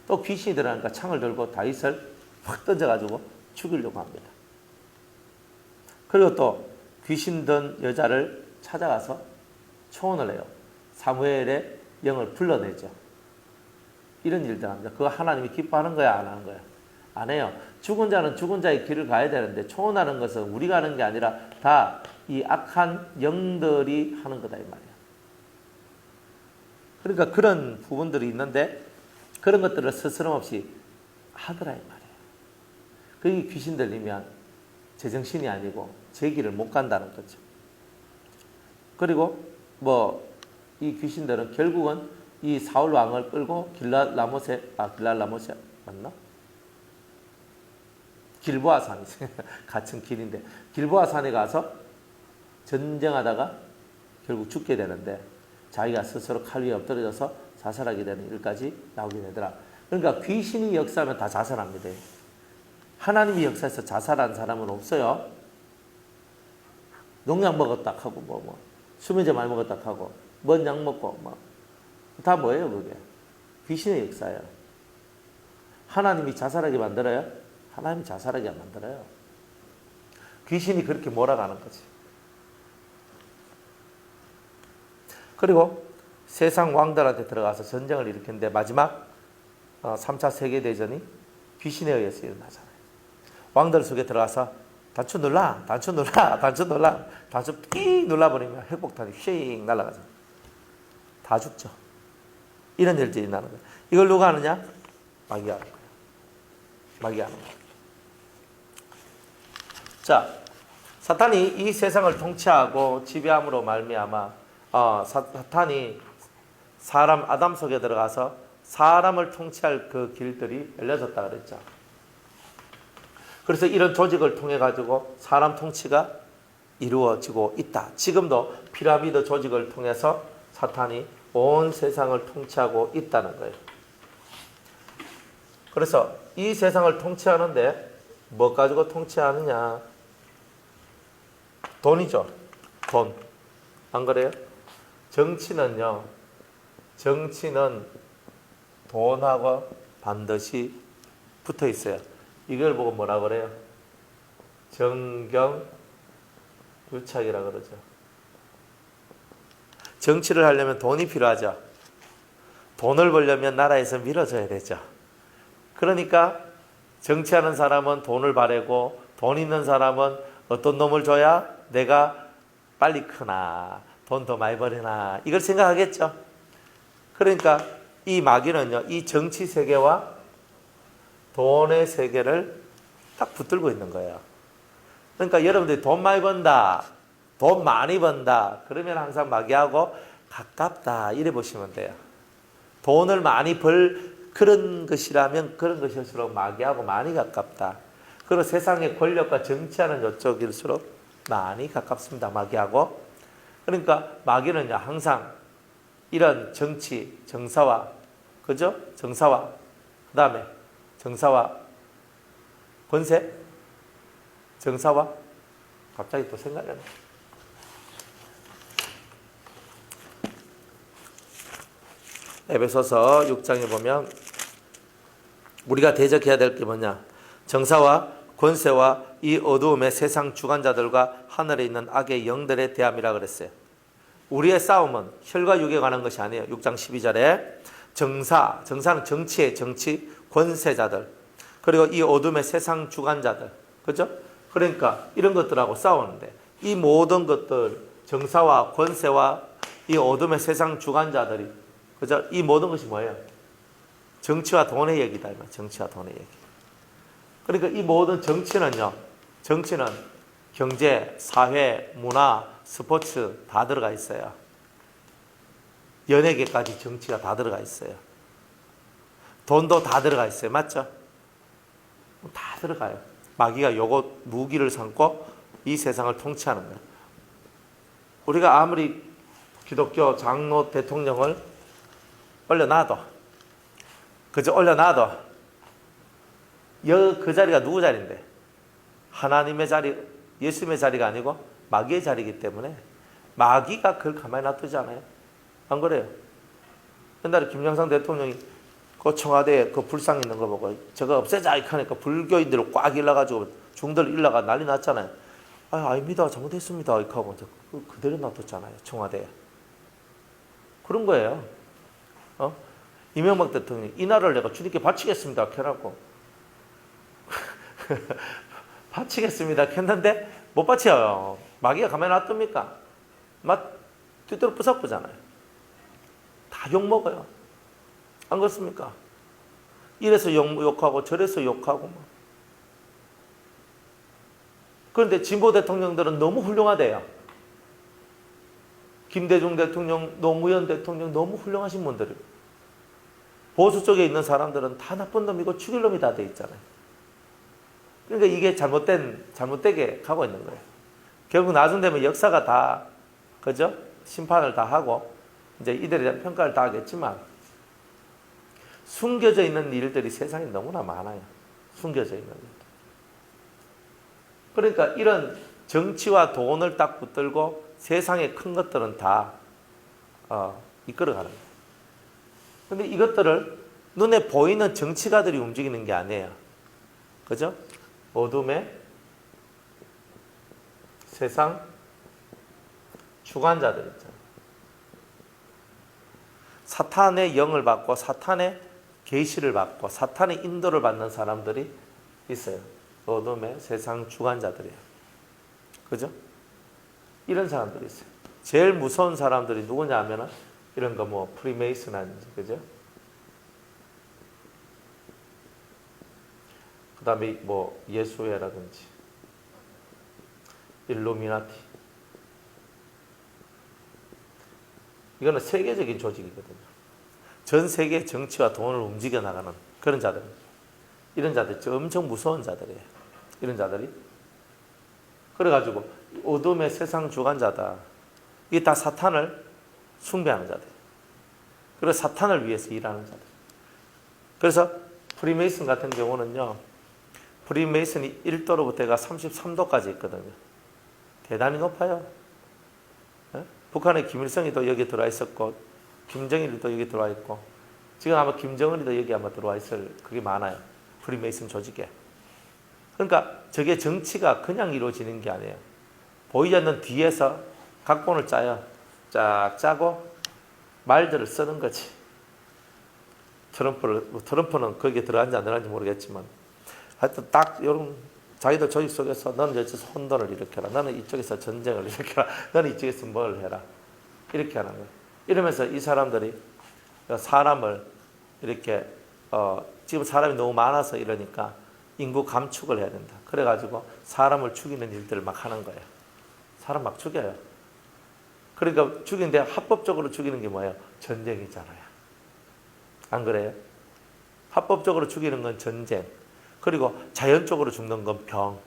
[SPEAKER 1] 또 귀신이 들어가니까 창을 들고 다윗을 확 던져가지고 죽이려고 합니다. 그리고 또 귀신 든 여자를 찾아가서 초혼을 해요. 사무엘의 영을 불러내죠. 이런 일들 합니다. 그거 하나님이 기뻐하는 거야, 안 하는 거야? 안 해요. 죽은 자는 죽은 자의 길을 가야 되는데 초혼하는 것은 우리가 하는 게 아니라 다 이 악한 영들이 하는 거다 이 말이야. 그러니까 그런 부분들이 있는데 그런 것들을 스스럼없이 하더라 이 말이에요. 그게 귀신 들리면 제정신이 아니고 제 길을 못 간다는 거죠. 그리고 이 귀신들은 결국은 이 사울 왕을 끌고 길랄라못에 맞나? 길보아 산이 같은 길인데 길보아 산에 가서 전쟁하다가 결국 죽게 되는데 자기가 스스로 칼 위에 엎드려져서 자살하게 되는 일까지 나오게 되더라. 그러니까 귀신이 역사하면 다 자살합니다. 하나님이 역사에서 자살한 사람은 없어요. 농약 먹었다 하고 수면제 많이 먹었다 하고 뭔 약 먹고 다 뭐예요 그게? 귀신의 역사예요. 하나님이 자살하게 만들어요? 하나님이 자살하게 안 만들어요. 귀신이 그렇게 몰아가는 거지. 그리고 세상 왕들한테 들어가서 전쟁을 일으켰는데 마지막 3차 세계대전이 귀신에 의해서 일어나잖아요. 왕들 속에 들어가서 단추 눌러 단추 삑 눌러버리면 핵폭탄이 휙 날아가죠. 다 죽죠. 이런 일들이 나는 거예요. 이걸 누가 하느냐? 마귀가 하는 거예요. 마귀가 하는 거예요. 자, 사탄이 이 세상을 통치하고 지배함으로 말미암아 사탄이 사람 아담 속에 들어가서 사람을 통치할 그 길들이 열려졌다 그랬죠. 그래서 이런 조직을 통해 가지고 사람 통치가 이루어지고 있다. 지금도 피라미드 조직을 통해서 사탄이 온 세상을 통치하고 있다는 거예요. 그래서 이 세상을 통치하는데 뭐 가지고 통치하느냐? 돈이죠. 돈. 안 그래요? 정치는요. 정치는 돈하고 반드시 붙어 있어요. 이걸 보고 뭐라 그래요? 정경유착이라 그러죠. 정치를 하려면 돈이 필요하죠. 돈을 벌려면 나라에서 밀어줘야 되죠. 그러니까 정치하는 사람은 돈을 바라고 돈 있는 사람은 어떤 놈을 줘야 내가 빨리 크나 돈 더 많이 버리나 이걸 생각하겠죠. 그러니까 이 마귀는요. 이 정치 세계와 돈의 세계를 딱 붙들고 있는 거예요. 그러니까 여러분들이 돈 많이 번다, 돈 많이 번다 그러면 항상 마귀하고 가깝다 이래 보시면 돼요. 돈을 많이 벌 그런 것이라면 그런 것일수록 마귀하고 많이 가깝다. 그리고 세상의 권력과 정치하는 이쪽일수록 많이 가깝습니다. 마귀하고. 그러니까 마귀는요 항상 이런 정치, 정사와 그죠? 정사와 그 다음에 정사와 권세, 정사와 갑자기 또 생각이 안 나. 에베소서 6장에 보면 우리가 대적해야 될 게 뭐냐? 정사와 권세와 이 어두움의 세상 주관자들과 하늘에 있는 악의 영들의 대함이라 그랬어요. 우리의 싸움은 혈과 육에 관한 것이 아니에요. 6장 12절에 정사는 정치의 정치, 권세자들 그리고 이 어둠의 세상 주관자들 그죠? 그러니까 이런 것들하고 싸우는데 이 모든 것들 정사와 권세와 이 어둠의 세상 주관자들이 그죠? 이 모든 것이 뭐예요? 정치와 돈의 얘기다. 정치와 돈의 얘기. 그러니까 이 모든 정치는요. 정치는 경제, 사회, 문화, 스포츠 다 들어가 있어요. 연예계까지 정치가 다 들어가 있어요. 돈도 다 들어가 있어요. 맞죠? 다 들어가요. 마귀가 요거 무기를 삼고 이 세상을 통치하는 거예요. 우리가 아무리 기독교 장로 대통령을 올려놔도 그저 올려놔도 그 자리가 누구 자리인데? 하나님의 자리, 예수님의 자리가 아니고 마귀의 자리이기 때문에 마귀가 그걸 가만히 놔두지 않아요. 안 그래요? 옛날에 김영삼 대통령이 그 청와대에 그 불상 있는 거 보고 저거 없애자 이렇게 하니까 불교인들을 꽉 일러가지고 중들 일러가 난리 났잖아요. 아닙니다. 잘못했습니다. 이렇게 하고 그대로 놔뒀잖아요. 청와대에. 그런 거예요. 이명박 대통령이 이 나라를 내가 주님께 바치겠습니다. 해라고. 바치겠습니다. 했는데 못 바쳐요. 마귀가 가만히 놔둡니까? 막 뒤로 부석부잖아요. 다 욕먹어요. 안 그렇습니까? 이래서 욕하고 저래서 욕하고 막. 그런데 진보 대통령들은 너무 훌륭하대요. 김대중 대통령, 노무현 대통령 너무 훌륭하신 분들이에요. 보수 쪽에 있는 사람들은 다 나쁜 놈이고 죽일 놈이 다 돼 있잖아요. 그러니까 이게 잘못되게 가고 있는 거예요. 결국 나중 되면 역사가 다, 그죠? 심판을 다 하고, 이제 이들에 대한 평가를 다 하겠지만, 숨겨져 있는 일들이 세상에 너무나 많아요. 숨겨져 있는 일들. 그러니까 이런 정치와 돈을 딱 붙들고 세상의 큰 것들은 다, 이끌어가는 거예요. 근데 이것들을 눈에 보이는 정치가들이 움직이는 게 아니에요. 그죠? 어둠의 세상 주관자들 있잖아요. 사탄의 영을 받고 사탄의 계시를 받고 사탄의 인도를 받는 사람들이 있어요. 어둠의 세상 주관자들이에요. 그죠? 이런 사람들이 있어요. 제일 무서운 사람들이 누구냐 하면은 이런 거 뭐 프리메이슨 아닌지 그죠? 그 다음에 뭐 예수회라든지 일루미나티 이거는 세계적인 조직이거든요. 전 세계 정치와 돈을 움직여 나가는 그런 자들. 이런 자들 엄청 무서운 자들이에요. 이런 자들이. 그래가지고 어둠의 세상 주관자다. 이게 다 사탄을 숭배하는 자들. 그리고 사탄을 위해서 일하는 자들. 그래서 프리메이슨 같은 경우는요. 프리메이슨이 1도로부터가 33도까지 있거든요. 대단히 높아요. 네? 북한의 김일성이 또 여기 들어와 있었고 김정일도 여기 들어와 있고 지금 아마 김정은이도 여기 아마 들어와 있을 그게 많아요. 프리메이슨 조직에. 그러니까 저게 정치가 그냥 이루어지는 게 아니에요. 보이지 않는 뒤에서 각본을 짜요. 쫙 짜고 말들을 쓰는 거지. 트럼프는 거기에 들어간지 안 들어간지 모르겠지만 하여튼 딱 이런 자기들 조직 속에서 너는 저쪽에서 혼돈을 일으켜라. 너는 이쪽에서 전쟁을 일으켜라. 너는 이쪽에서 뭘 해라. 이렇게 하는 거예요. 이러면서 이 사람들이 사람을 이렇게 지금 사람이 너무 많아서 이러니까 인구 감축을 해야 된다. 그래가지고 사람을 죽이는 일들을 막 하는 거예요. 사람 막 죽여요. 그러니까 죽이는데 합법적으로 죽이는 게 뭐예요? 전쟁이잖아요. 안 그래요? 합법적으로 죽이는 건 전쟁. 그리고 자연적으로 죽는 건 병.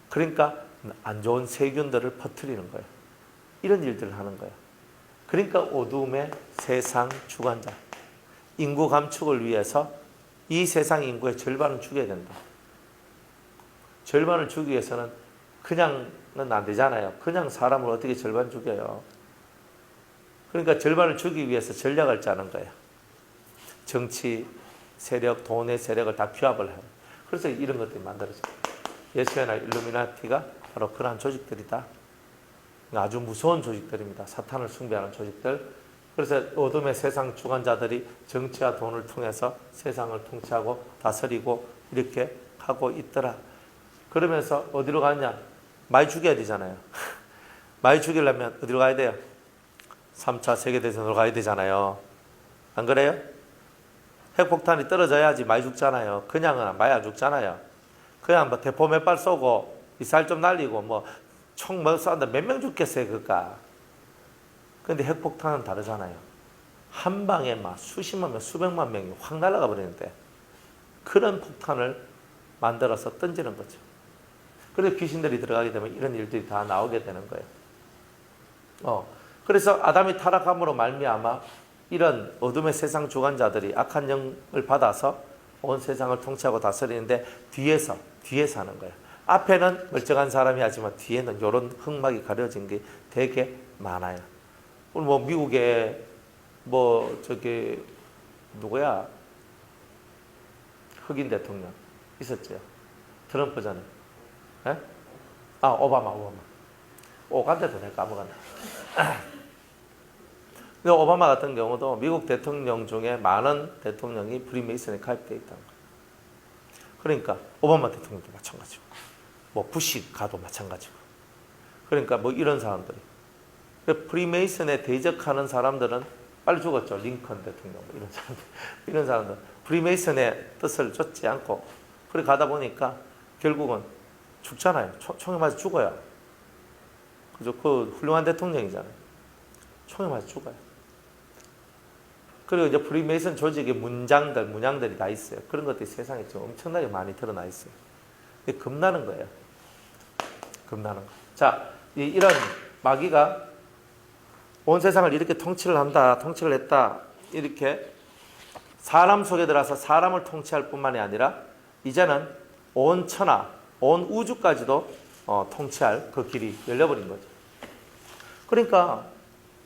[SPEAKER 1] 그러니까 안 좋은 세균들을 퍼뜨리는 거예요. 이런 일들을 하는 거예요. 그러니까 어둠의 세상 주관자. 인구 감축을 위해서 이 세상 인구의 절반을 죽여야 된다. 절반을 죽이기 위해서는 그냥은 안 되잖아요. 그냥 사람을 어떻게 절반 죽여요. 그러니까 절반을 죽이기 위해서 전략을 짜는 거예요. 정치 세력, 돈의 세력을 다 규합을 해요. 그래서 이런 것들이 만들어져요. 예수회나 일루미나티가 바로 그러한 조직들이다. 아주 무서운 조직들입니다. 사탄을 숭배하는 조직들. 그래서 어둠의 세상 주관자들이 정치와 돈을 통해서 세상을 통치하고 다스리고 이렇게 하고 있더라. 그러면서 어디로 가냐? 많이 죽여야 되잖아요. 많이 죽이려면 어디로 가야 돼요? 3차 세계대전으로 가야 되잖아요. 안 그래요? 핵폭탄이 떨어져야지 많이 죽잖아요. 그냥은 많이 안 죽잖아요. 그냥 뭐 대포 몇 발 쏘고 미사일 좀 날리고 뭐 총 뭐 쏘는데 몇 명 죽겠어요, 그까? 근데 핵폭탄은 다르잖아요. 한 방에 막 수십만 명, 수백만 명이 확 날아가 버리는데 그런 폭탄을 만들어서 던지는 거죠. 그래서 귀신들이 들어가게 되면 이런 일들이 다 나오게 되는 거예요. 그래서 아담이 타락함으로 말미암아 이런 어둠의 세상 주관자들이 악한 영을 받아서 온 세상을 통치하고 다스리는데 뒤에서 하는 거예요. 앞에는 멀쩡한 사람이 하지만 뒤에는 이런 흑막이 가려진 게 되게 많아요. 오늘 뭐 미국에 뭐 저기 누구야? 흑인 대통령 있었죠. 트럼프 전에. 에? 오바마. 오간데도 내가 까먹었네. 근데 오바마 같은 경우도 미국 대통령 중에 많은 대통령이 프리메이슨에 가입되어 있다는 거예요. 그러니까 오바마 대통령도 마찬가지고, 뭐 부시 가도 마찬가지고. 그러니까 뭐 이런 사람들이. 프리메이슨에 대적하는 사람들은 빨리 죽었죠. 링컨 대통령 뭐 이런 사람들. 프리메이슨의 뜻을 쫓지 않고 그래 가다 보니까 결국은 죽잖아요. 총에 맞아 죽어요. 그죠? 그 훌륭한 대통령이잖아요. 총에 맞아 죽어요. 그리고 이제 프리메이슨 조직의 문양들이 다 있어요. 그런 것들이 세상에 좀 엄청나게 많이 드러나 있어요. 겁나는 거예요. 겁나는 거. 자, 이런 마귀가 온 세상을 이렇게 통치를 했다. 이렇게 사람 속에 들어와서 사람을 통치할 뿐만이 아니라 이제는 온 천하, 온 우주까지도 통치할 그 길이 열려버린 거죠. 그러니까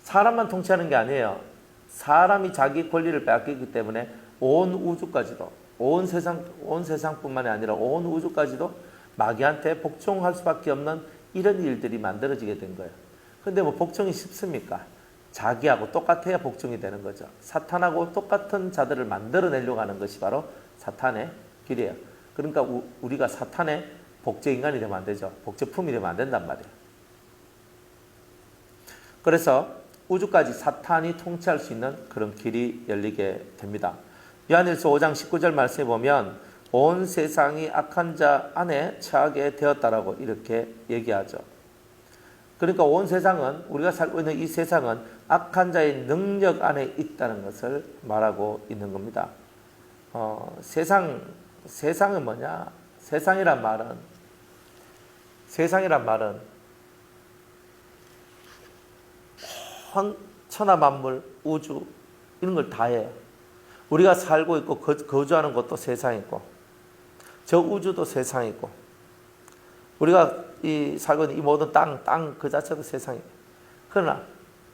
[SPEAKER 1] 사람만 통치하는 게 아니에요. 사람이 자기 권리를 빼앗기기 때문에 온 우주까지도, 온 세상뿐만이 아니라 온 우주까지도 마귀한테 복종할 수밖에 없는 이런 일들이 만들어지게 된 거예요. 근데 뭐 복종이 쉽습니까? 자기하고 똑같아야 복종이 되는 거죠. 사탄하고 똑같은 자들을 만들어내려고 하는 것이 바로 사탄의 길이에요. 그러니까 우리가 사탄의 복제인간이 되면 안 되죠. 복제품이 되면 안 된단 말이에요. 그래서 우주까지 사탄이 통치할 수 있는 그런 길이 열리게 됩니다. 요한일서 5장 19절 말씀에 보면 온 세상이 악한 자 안에 처하게 되었다라고 이렇게 얘기하죠. 그러니까 온 세상은, 우리가 살고 있는 이 세상은 악한 자의 능력 안에 있다는 것을 말하고 있는 겁니다. 세상은 뭐냐? 세상이란 말은 천하 만물, 우주 이런 걸 다 해요. 우리가 살고 있고 거주하는 곳도 세상이고, 저 우주도 세상이고, 우리가 살고 있는 이 모든 땅 그 자체도 세상이에요. 그러나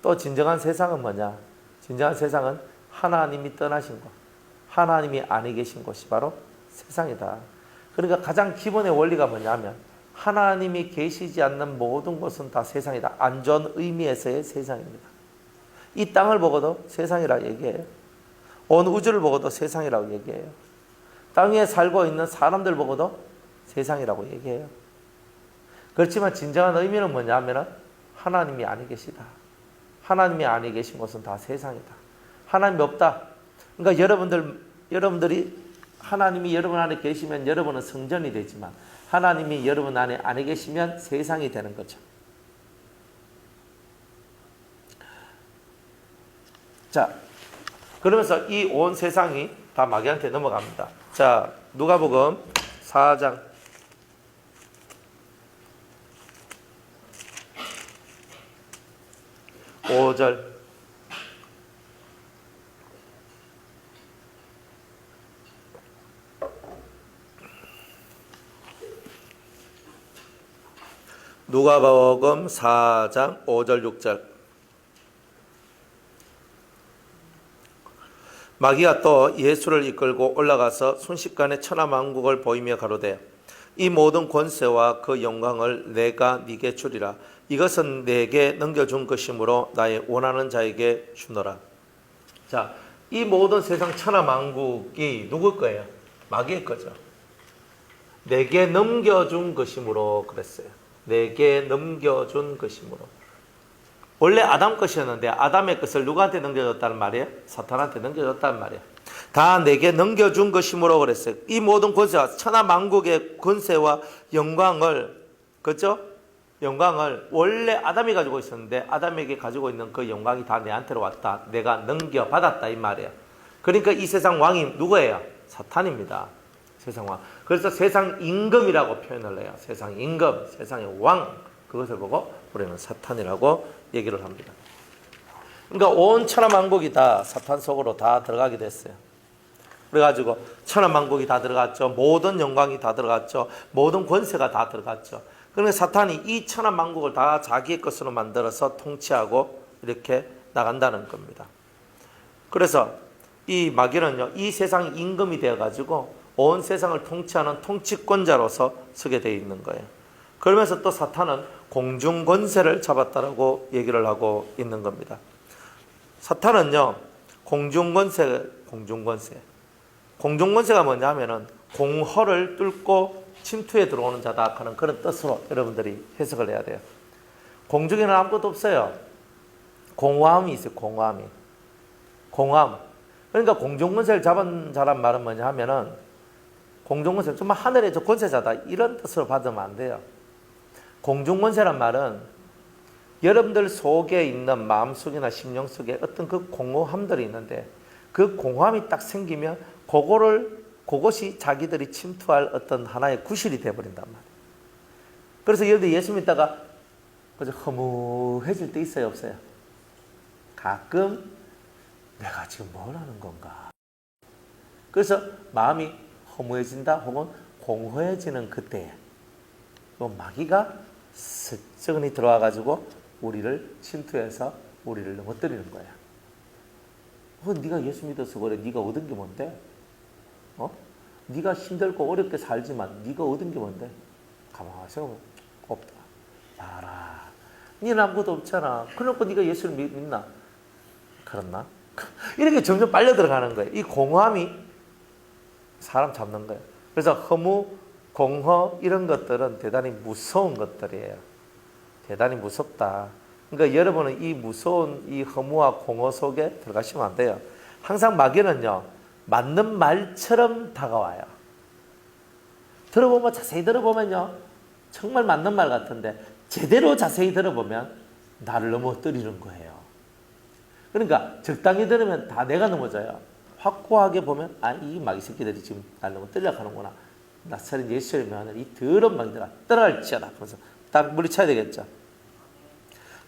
[SPEAKER 1] 또 진정한 세상은 뭐냐? 진정한 세상은 하나님이 떠나신 곳, 하나님이 아니 계신 곳이 바로 세상이다. 그러니까 가장 기본의 원리가 뭐냐면 하나님이 계시지 않는 모든 곳은 다 세상이다. 안 좋은 의미에서의 세상입니다. 이 땅을 보고도 세상이라고 얘기해요. 온 우주를 보고도 세상이라고 얘기해요. 땅 위에 살고 있는 사람들 보고도 세상이라고 얘기해요. 그렇지만 진정한 의미는 뭐냐면 하나님이 아니 계시다. 하나님이 아니 계신 곳은 다 세상이다. 하나님이 없다. 그러니까 여러분들이 하나님이 여러분 안에 계시면 여러분은 성전이 되지만 하나님이 여러분 안에 아니 계시면 세상이 되는 거죠. 자, 그러면서 이 온 세상이 다 마귀한테 넘어갑니다. 자, 누가복음 4장 5절. 누가복음 4장 5절 6절. 마귀가 또 예수를 이끌고 올라가서 순식간에 천하만국을 보이며 가로되 이 모든 권세와 그 영광을 내가 네게 주리라. 이것은 내게 넘겨준 것이므로 나의 원하는 자에게 주노라. 자, 이 모든 세상 천하만국이 누굴 거예요? 마귀의 거죠. 내게 넘겨준 것이므로 그랬어요. 내게 넘겨준 것이므로. 원래 아담 것이었는데 아담의 것을 누구한테 넘겨줬다는 말이에요? 사탄한테 넘겨줬다는 말이에요. 다 내게 넘겨준 것이므로 그랬어요. 이 모든 권세와 천하만국의 권세와 영광을, 그렇죠? 영광을 원래 아담이 가지고 있었는데 아담에게 가지고 있는 그 영광이 다 내한테로 왔다. 내가 넘겨받았다 이 말이에요. 그러니까 이 세상 왕이 누구예요? 사탄입니다. 세상 왕. 그래서 세상 임금이라고 표현을 해요. 세상 임금, 세상의 왕. 그것을 보고 우리는 사탄이라고 얘기를 합니다. 그러니까 온 천하만국이 다 사탄 속으로 다 들어가게 됐어요. 그래가지고 천하만국이 다 들어갔죠. 모든 영광이 다 들어갔죠. 모든 권세가 다 들어갔죠. 그러니까 사탄이 이 천하만국을 다 자기의 것으로 만들어서 통치하고 이렇게 나간다는 겁니다. 그래서 이 마귀는요, 이 세상 임금이 되어가지고 온 세상을 통치하는 통치권자로서 서게 되어 있는 거예요. 그러면서 또 사탄은 공중권세를 잡았다라고 얘기를 하고 있는 겁니다. 사탄은요, 공중권세가 뭐냐면은 공허를 뚫고 침투에 들어오는 자다 하는 그런 뜻으로 여러분들이 해석을 해야 돼요. 공중에는 아무것도 없어요. 공허함이 있어요. 공허함. 그러니까 공중권세를 잡은 자란 말은 뭐냐 하면은 공중권세, 정말 하늘의 저 권세자다 이런 뜻으로 받으면 안 돼요. 공중권세란 말은 여러분들 속에 있는 마음속이나 심령 속에 어떤 그 공허함들이 있는데 그 공허함이 딱 생기면 그것이 자기들이 침투할 어떤 하나의 구실이 되어버린단 말이에요. 그래서 여러분들 예수 믿다가 허무해질 때 있어요, 없어요? 가끔 내가 지금 뭘 하는 건가? 그래서 마음이 허무해진다 혹은 공허해지는 그때에 마귀가 슬쩍이 들어와가지고 우리를 침투해서 우리를 넘어뜨리는 거야. 네가 예수 믿어서 그래. 네가 얻은 게 뭔데? 네가 힘들고 어렵게 살지만 네가 얻은 게 뭔데? 가만히 생각하면 없다. 봐라. 네는 아무것도 없잖아. 그래놓고 네가 예수를 믿나? 그렇나? 이렇게 점점 빨려 들어가는 거예요. 이 공허함이 사람 잡는 거예요. 그래서 허무, 공허 이런 것들은 대단히 무서운 것들이에요. 대단히 무섭다. 그러니까 여러분은 이 무서운 이 허무와 공허 속에 들어가시면 안 돼요. 항상 마귀는요, 맞는 말처럼 다가와요. 자세히 들어보면요, 정말 맞는 말 같은데 제대로 자세히 들어보면 나를 넘어뜨리는 거예요. 그러니까 적당히 들으면 다 내가 넘어져요. 확고하게 보면 이 마귀 새끼들이 지금 나를 넘어뜨리려고 하는구나. 나사린 예수를 명하는 이 더러운 마귀들아 떠날지어다. 그래서 딱 물리쳐야 되겠죠.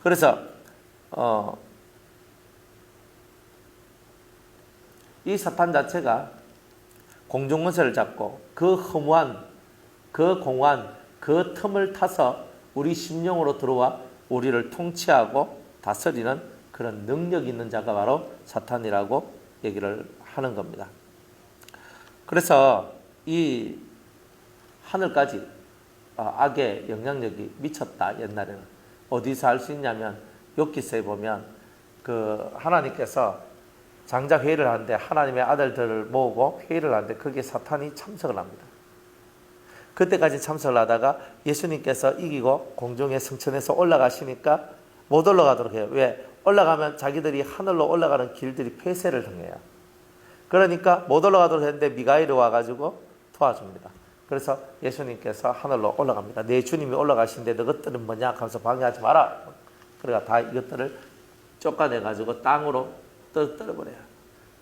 [SPEAKER 1] 그래서 이 사탄 자체가 공중문서를 잡고 그 허무한, 그 공허한, 그 틈을 타서 우리 심령으로 들어와 우리를 통치하고 다스리는 그런 능력 있는 자가 바로 사탄이라고 얘기를 하는 겁니다. 그래서 이 하늘까지 악의 영향력이 미쳤다. 옛날에는 어디서 알 수 있냐면 욥기서에 보면 그 하나님께서 장작 회의를 하는데 하나님의 아들들을 모으고 회의를 하는데 거기에 사탄이 참석을 합니다. 그때까지 참석을 하다가 예수님께서 이기고 공중에 승천해서 올라가시니까 못 올라가도록 해요. 왜? 올라가면 자기들이 하늘로 올라가는 길들이 폐쇄를 당해요. 그러니까 못 올라가도록 했는데 미가엘이 와가지고 도와줍니다. 그래서 예수님께서 하늘로 올라갑니다. 내 주님이 올라가시는데 너것들은 뭐냐 하면서 방해하지 마라. 그러니까 다 이것들을 쫓아내가지고 땅으로 떨어버려요.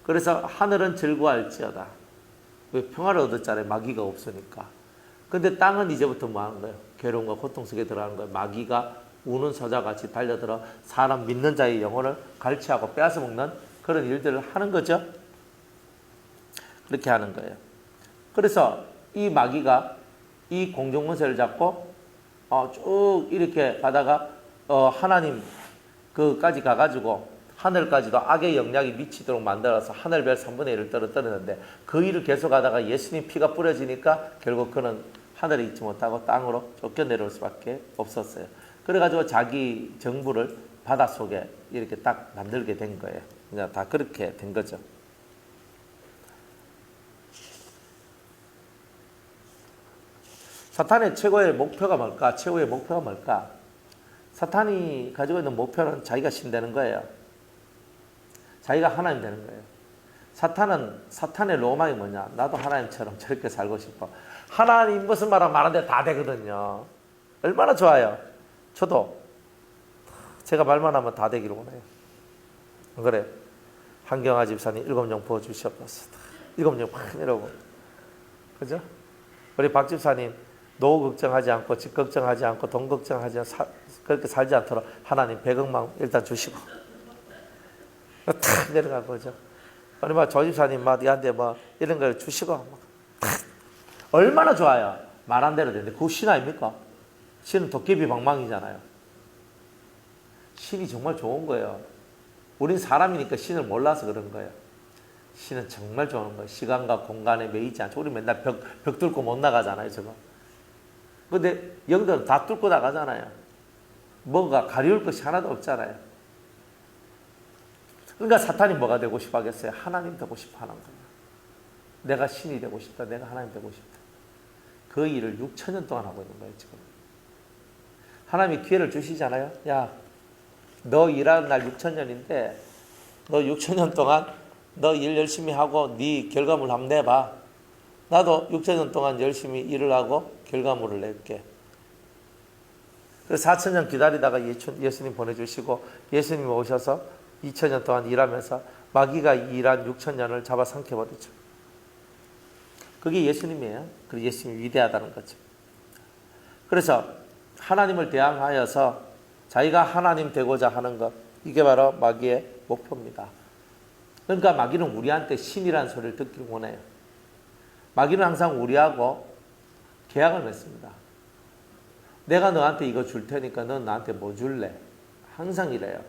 [SPEAKER 1] 그래서 하늘은 즐거워할지어다. 왜? 평화를 얻었잖아요. 마귀가 없으니까. 근데 땅은 이제부터 뭐 하는 거예요? 괴로움과 고통 속에 들어가는 거예요. 마귀가 우는 사자같이 달려들어 사람 믿는 자의 영혼을 갈취하고 빼앗아 먹는 그런 일들을 하는 거죠. 그렇게 하는 거예요. 그래서 이 마귀가 이 공중문서를 잡고 쭉 이렇게 가다가 하나님 그까지 가가지고 하늘까지도 악의 영향이 미치도록 만들어서 하늘별 3분의 1을 떨어뜨리는데 그 일을 계속하다가 예수님 피가 뿌려지니까 결국 그는 하늘에 있지 못하고 땅으로 쫓겨내려올 수밖에 없었어요. 그래가지고 자기 정부를 바닷속에 이렇게 딱 만들게 된 거예요. 그냥 다 그렇게 된 거죠. 사탄의 최고의 목표가 뭘까? 최후의 목표가 뭘까? 사탄이 가지고 있는 목표는 자기가 신 되는 거예요. 자기가 하나님 되는 거예요. 사탄의 로망이 뭐냐? 나도 하나님처럼 저렇게 살고 싶어. 하나님 무슨 말하면 말하는데 다 되거든요. 얼마나 좋아요. 저도 제가 말만 하면 다 되기를 원해요. 안 그래요? 한경아 집사님 7명 부어주시옵소서. 7명 확 내려오고. 그죠? 우리 박 집사님 노후 걱정하지 않고 집 걱정하지 않고 돈 걱정하지 않고 그렇게 살지 않도록 하나님 100억만 일단 주시고 탁 내려간 거죠. 우리 조 집사님 니한테 이런 걸 주시고 얼마나 좋아요. 말 안 대로 되는데 그거 신 아닙니까? 신은 도깨비 방망이잖아요. 신이 정말 좋은 거예요. 우린 사람이니까 신을 몰라서 그런 거예요. 신은 정말 좋은 거예요. 시간과 공간에 매이지 않죠. 우리 맨날 벽 뚫고 못 나가잖아요. 저거. 근데 영들은 다 뚫고 나가잖아요. 뭔가 가리울 것이 하나도 없잖아요. 그러니까 사탄이 뭐가 되고 싶어 하겠어요? 하나님 되고 싶어 하는 거예요. 내가 신이 되고 싶다. 내가 하나님 되고 싶다. 그 일을 6천년 동안 하고 있는 거예요. 지금. 하나님이 기회를 주시잖아요. 야, 너 일하는 날 6천년인데 너 6천년 동안 너 일 열심히 하고 네 결과물 한번 내봐. 나도 6천년 동안 열심히 일을 하고 결과물을 낼게. 그래서 4천년 기다리다가 예수님 보내주시고 예수님이 오셔서 2천년 동안 일하면서 마귀가 일한 6천년을 잡아 삼켜버리죠. 그게 예수님이에요. 그리고 예수님이 위대하다는 거죠. 그래서 하나님을 대항하여서 자기가 하나님 되고자 하는 것, 이게 바로 마귀의 목표입니다. 그러니까 마귀는 우리한테 신이라는 소리를 듣기를 원해요. 마귀는 항상 우리하고 계약을 맺습니다. 내가 너한테 이거 줄 테니까 넌 나한테 뭐 줄래? 항상 이래요.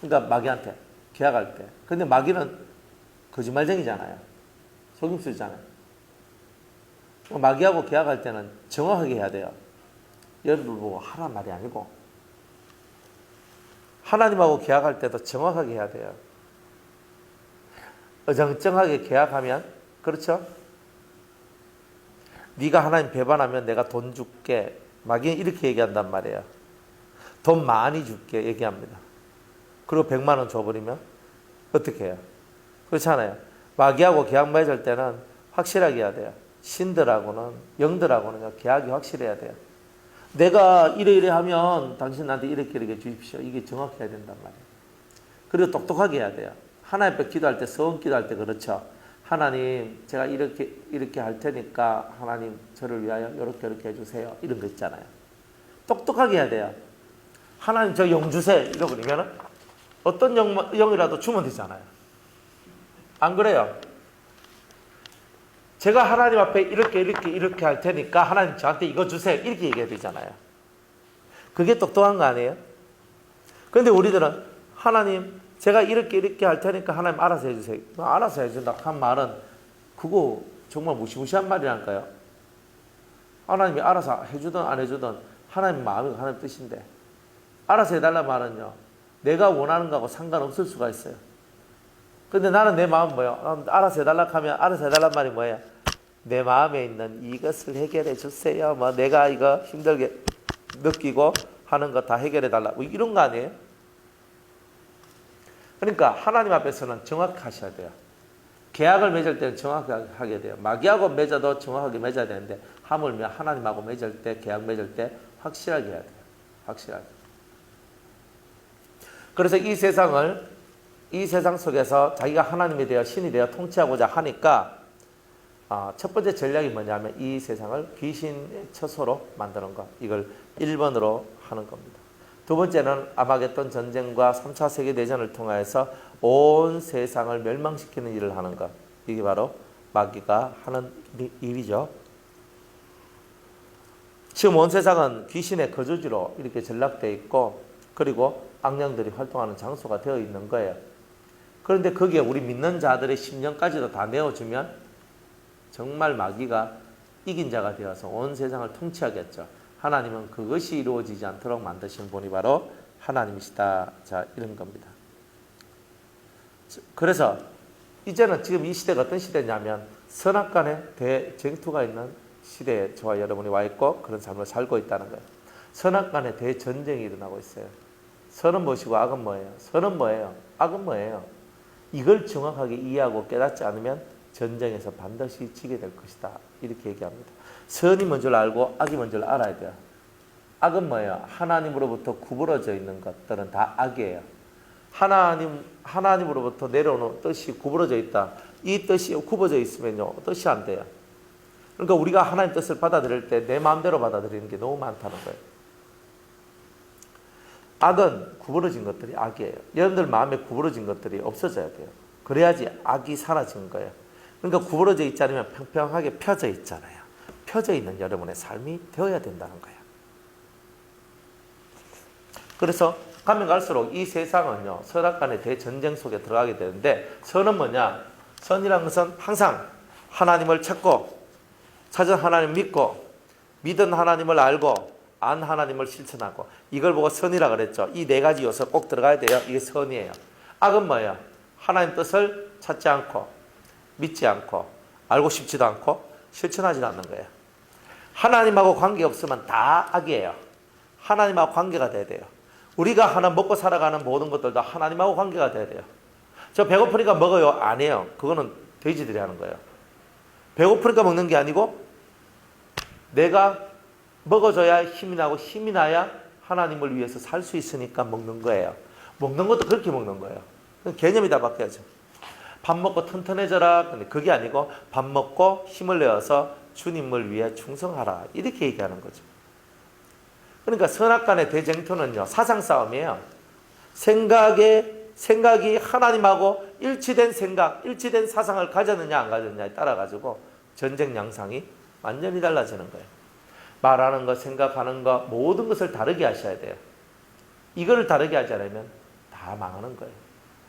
[SPEAKER 1] 그러니까 마귀한테 계약할 때. 근데 마귀는 거짓말쟁이잖아요. 속임수잖아요. 마귀하고 계약할 때는 정확하게 해야 돼요. 여러분 보고 하란 말이 아니고 하나님하고 계약할 때도 정확하게 해야 돼요. 어정쩡하게 계약하면 그렇죠? 네가 하나님 배반하면 내가 돈 줄게. 마귀는 이렇게 얘기한단 말이에요. 돈 많이 줄게 얘기합니다. 그리고 100만 원 줘버리면 어떻게 해요? 그렇잖아요. 마귀하고 계약 맺을 때는 확실하게 해야 돼요. 신들하고는 영들하고는 계약이 확실해야 돼요. 내가 이래 하면 당신 나한테 이렇게 주십시오. 이게 정확해야 된단 말이에요. 그리고 똑똑하게 해야 돼요. 하나님 앞에 기도할 때, 서원 기도할 때 그렇죠. 하나님, 제가 이렇게 할 테니까 하나님 저를 위하여 이렇게 해주세요. 이런 거 있잖아요. 똑똑하게 해야 돼요. 하나님 저 영 주세요. 이러고 그러면 어떤 영이라도 주면 되잖아요. 안 그래요? 제가 하나님 앞에 이렇게 할 테니까 하나님 저한테 이거 주세요. 이렇게 얘기해야 되잖아요. 그게 똑똑한 거 아니에요? 그런데 우리들은 하나님 제가 이렇게 할 테니까 하나님 알아서 해주세요. 알아서 해준다 한 말은 그거 정말 무시무시한 말이랄까요? 하나님이 알아서 해주든 안 해주든 하나님 마음이 하나님 뜻인데 알아서 해달라 말은요. 내가 원하는 거하고 상관없을 수가 있어요. 근데 나는 내 마음 뭐예요? 알아서 해달라 하면 알아서 해달란 말이 뭐예요? 내 마음에 있는 이것을 해결해 주세요. 뭐 내가 이거 힘들게 느끼고 하는 거 다 해결해 달라. 뭐 이런 거 아니에요? 그러니까 하나님 앞에서는 정확하셔야 돼요. 계약을 맺을 때는 정확하게 하게 돼요. 마귀하고 맺어도 정확하게 맺어야 되는데 하물며 하나님하고 맺을 때, 계약 맺을 때 확실하게 해야 돼요. 확실하게. 그래서 이 세상 속에서 자기가 하나님이 되어 신이 되어 통치하고자 하니까 첫 번째 전략이 뭐냐면 이 세상을 귀신의 처소로 만드는 것. 이걸 1번으로 하는 겁니다. 두 번째는 아마겟돈 전쟁과 3차 세계대전을 통해서 온 세상을 멸망시키는 일을 하는 것. 이게 바로 마귀가 하는 일이죠. 지금 온 세상은 귀신의 거주지로 이렇게 전락되어 있고 그리고 악령들이 활동하는 장소가 되어 있는 거예요. 그런데 거기에 우리 믿는 자들의 심령까지도 다 내어주면 정말 마귀가 이긴 자가 되어서 온 세상을 통치하겠죠. 하나님은 그것이 이루어지지 않도록 만드신 분이 바로 하나님이시다. 자, 이런 겁니다. 그래서 이제는 지금 이 시대가 어떤 시대냐면 선악간의 대쟁투가 있는 시대에 저와 여러분이 와 있고 그런 삶을 살고 있다는 거예요. 선악간의 대전쟁이 일어나고 있어요. 선은 무엇이고 악은 뭐예요? 선은 뭐예요? 악은 뭐예요? 이걸 정확하게 이해하고 깨닫지 않으면 전쟁에서 반드시 지게 될 것이다. 이렇게 얘기합니다. 선이 뭔 줄 알고 악이 뭔 줄 알아야 돼요. 악은 뭐예요? 하나님으로부터 구부러져 있는 것들은 다 악이에요. 하나님으로부터 내려오는 뜻이 구부러져 있다. 이 뜻이 굽어져 있으면요, 뜻이 안 돼요. 그러니까 우리가 하나님 뜻을 받아들일 때 내 마음대로 받아들이는 게 너무 많다는 거예요. 악은 구부러진 것들이 악이에요. 여러분들 마음에 구부러진 것들이 없어져야 돼요. 그래야지 악이 사라진 거예요. 그러니까 구부러져 있지 않으면 평평하게 펴져 있잖아요. 펴져 있는 여러분의 삶이 되어야 된다는 거예요. 그래서 가면 갈수록 이 세상은요, 선악간의 대전쟁 속에 들어가게 되는데 선은 뭐냐? 선이란 것은 항상 하나님을 찾고 찾은 하나님 믿고 믿은 하나님을 알고 안 하나님을 실천하고 이걸 보고 선이라 그랬죠. 이 네 가지 요소 꼭 들어가야 돼요. 이게 선이에요. 악은 뭐예요? 하나님 뜻을 찾지 않고 믿지 않고 알고 싶지도 않고 실천하지 않는 거예요. 하나님하고 관계 없으면 다 악이에요. 하나님하고 관계가 돼야 돼요. 우리가 하나 먹고 살아가는 모든 것들도 하나님하고 관계가 돼야 돼요. 저 배고프니까 먹어요? 아니에요. 그거는 돼지들이 하는 거예요. 배고프니까 먹는 게 아니고 내가 먹어줘야 힘이 나고 힘이 나야 하나님을 위해서 살 수 있으니까 먹는 거예요. 먹는 것도 그렇게 먹는 거예요. 개념이 다 바뀌어야죠. 밥 먹고 튼튼해져라. 근데 그게 아니고 밥 먹고 힘을 내어서 주님을 위해 충성하라. 이렇게 얘기하는 거죠. 그러니까 선악간의 대쟁투는요, 사상 싸움이에요. 생각이 하나님하고 일치된 생각, 일치된 사상을 가졌느냐 안 가졌느냐에 따라 가지고 전쟁 양상이 완전히 달라지는 거예요. 말하는 것, 생각하는 것, 모든 것을 다르게 하셔야 돼요. 이거를 다르게 하지 않으면 다 망하는 거예요.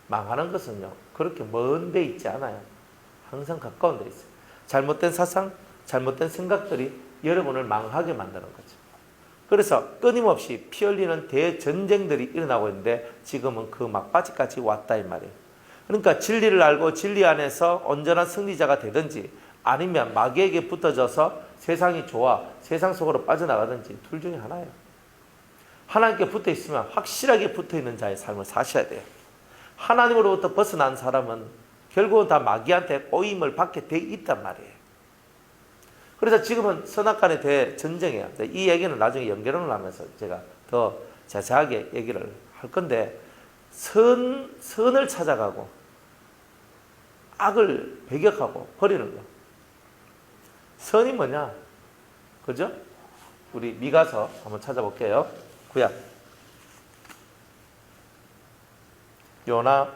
[SPEAKER 1] 망하는 것은요, 그렇게 먼 데 있지 않아요. 항상 가까운 데 있어요. 잘못된 사상, 잘못된 생각들이 여러분을 망하게 만드는 거죠. 그래서 끊임없이 피 흘리는 대전쟁들이 일어나고 있는데 지금은 그 막바지까지 왔다 이 말이에요. 그러니까 진리를 알고 진리 안에서 온전한 승리자가 되든지 아니면 마귀에게 붙어져서 세상이 좋아 세상 속으로 빠져나가든지 둘 중에 하나예요. 하나님께 붙어 있으면 확실하게 붙어 있는 자의 삶을 사셔야 돼요. 하나님으로부터 벗어난 사람은 결국은 다 마귀한테 꼬임을 받게 돼 있단 말이에요. 그래서 지금은 선악간에 대해 전쟁이에요. 이 얘기는 나중에 연결을 하면서 제가 더 자세하게 얘기를 할 건데, 선을 찾아가고 악을 배격하고 버리는 거. 선이 뭐냐? 그죠? 우리 미가서 한번 찾아볼게요. 구약. 요나,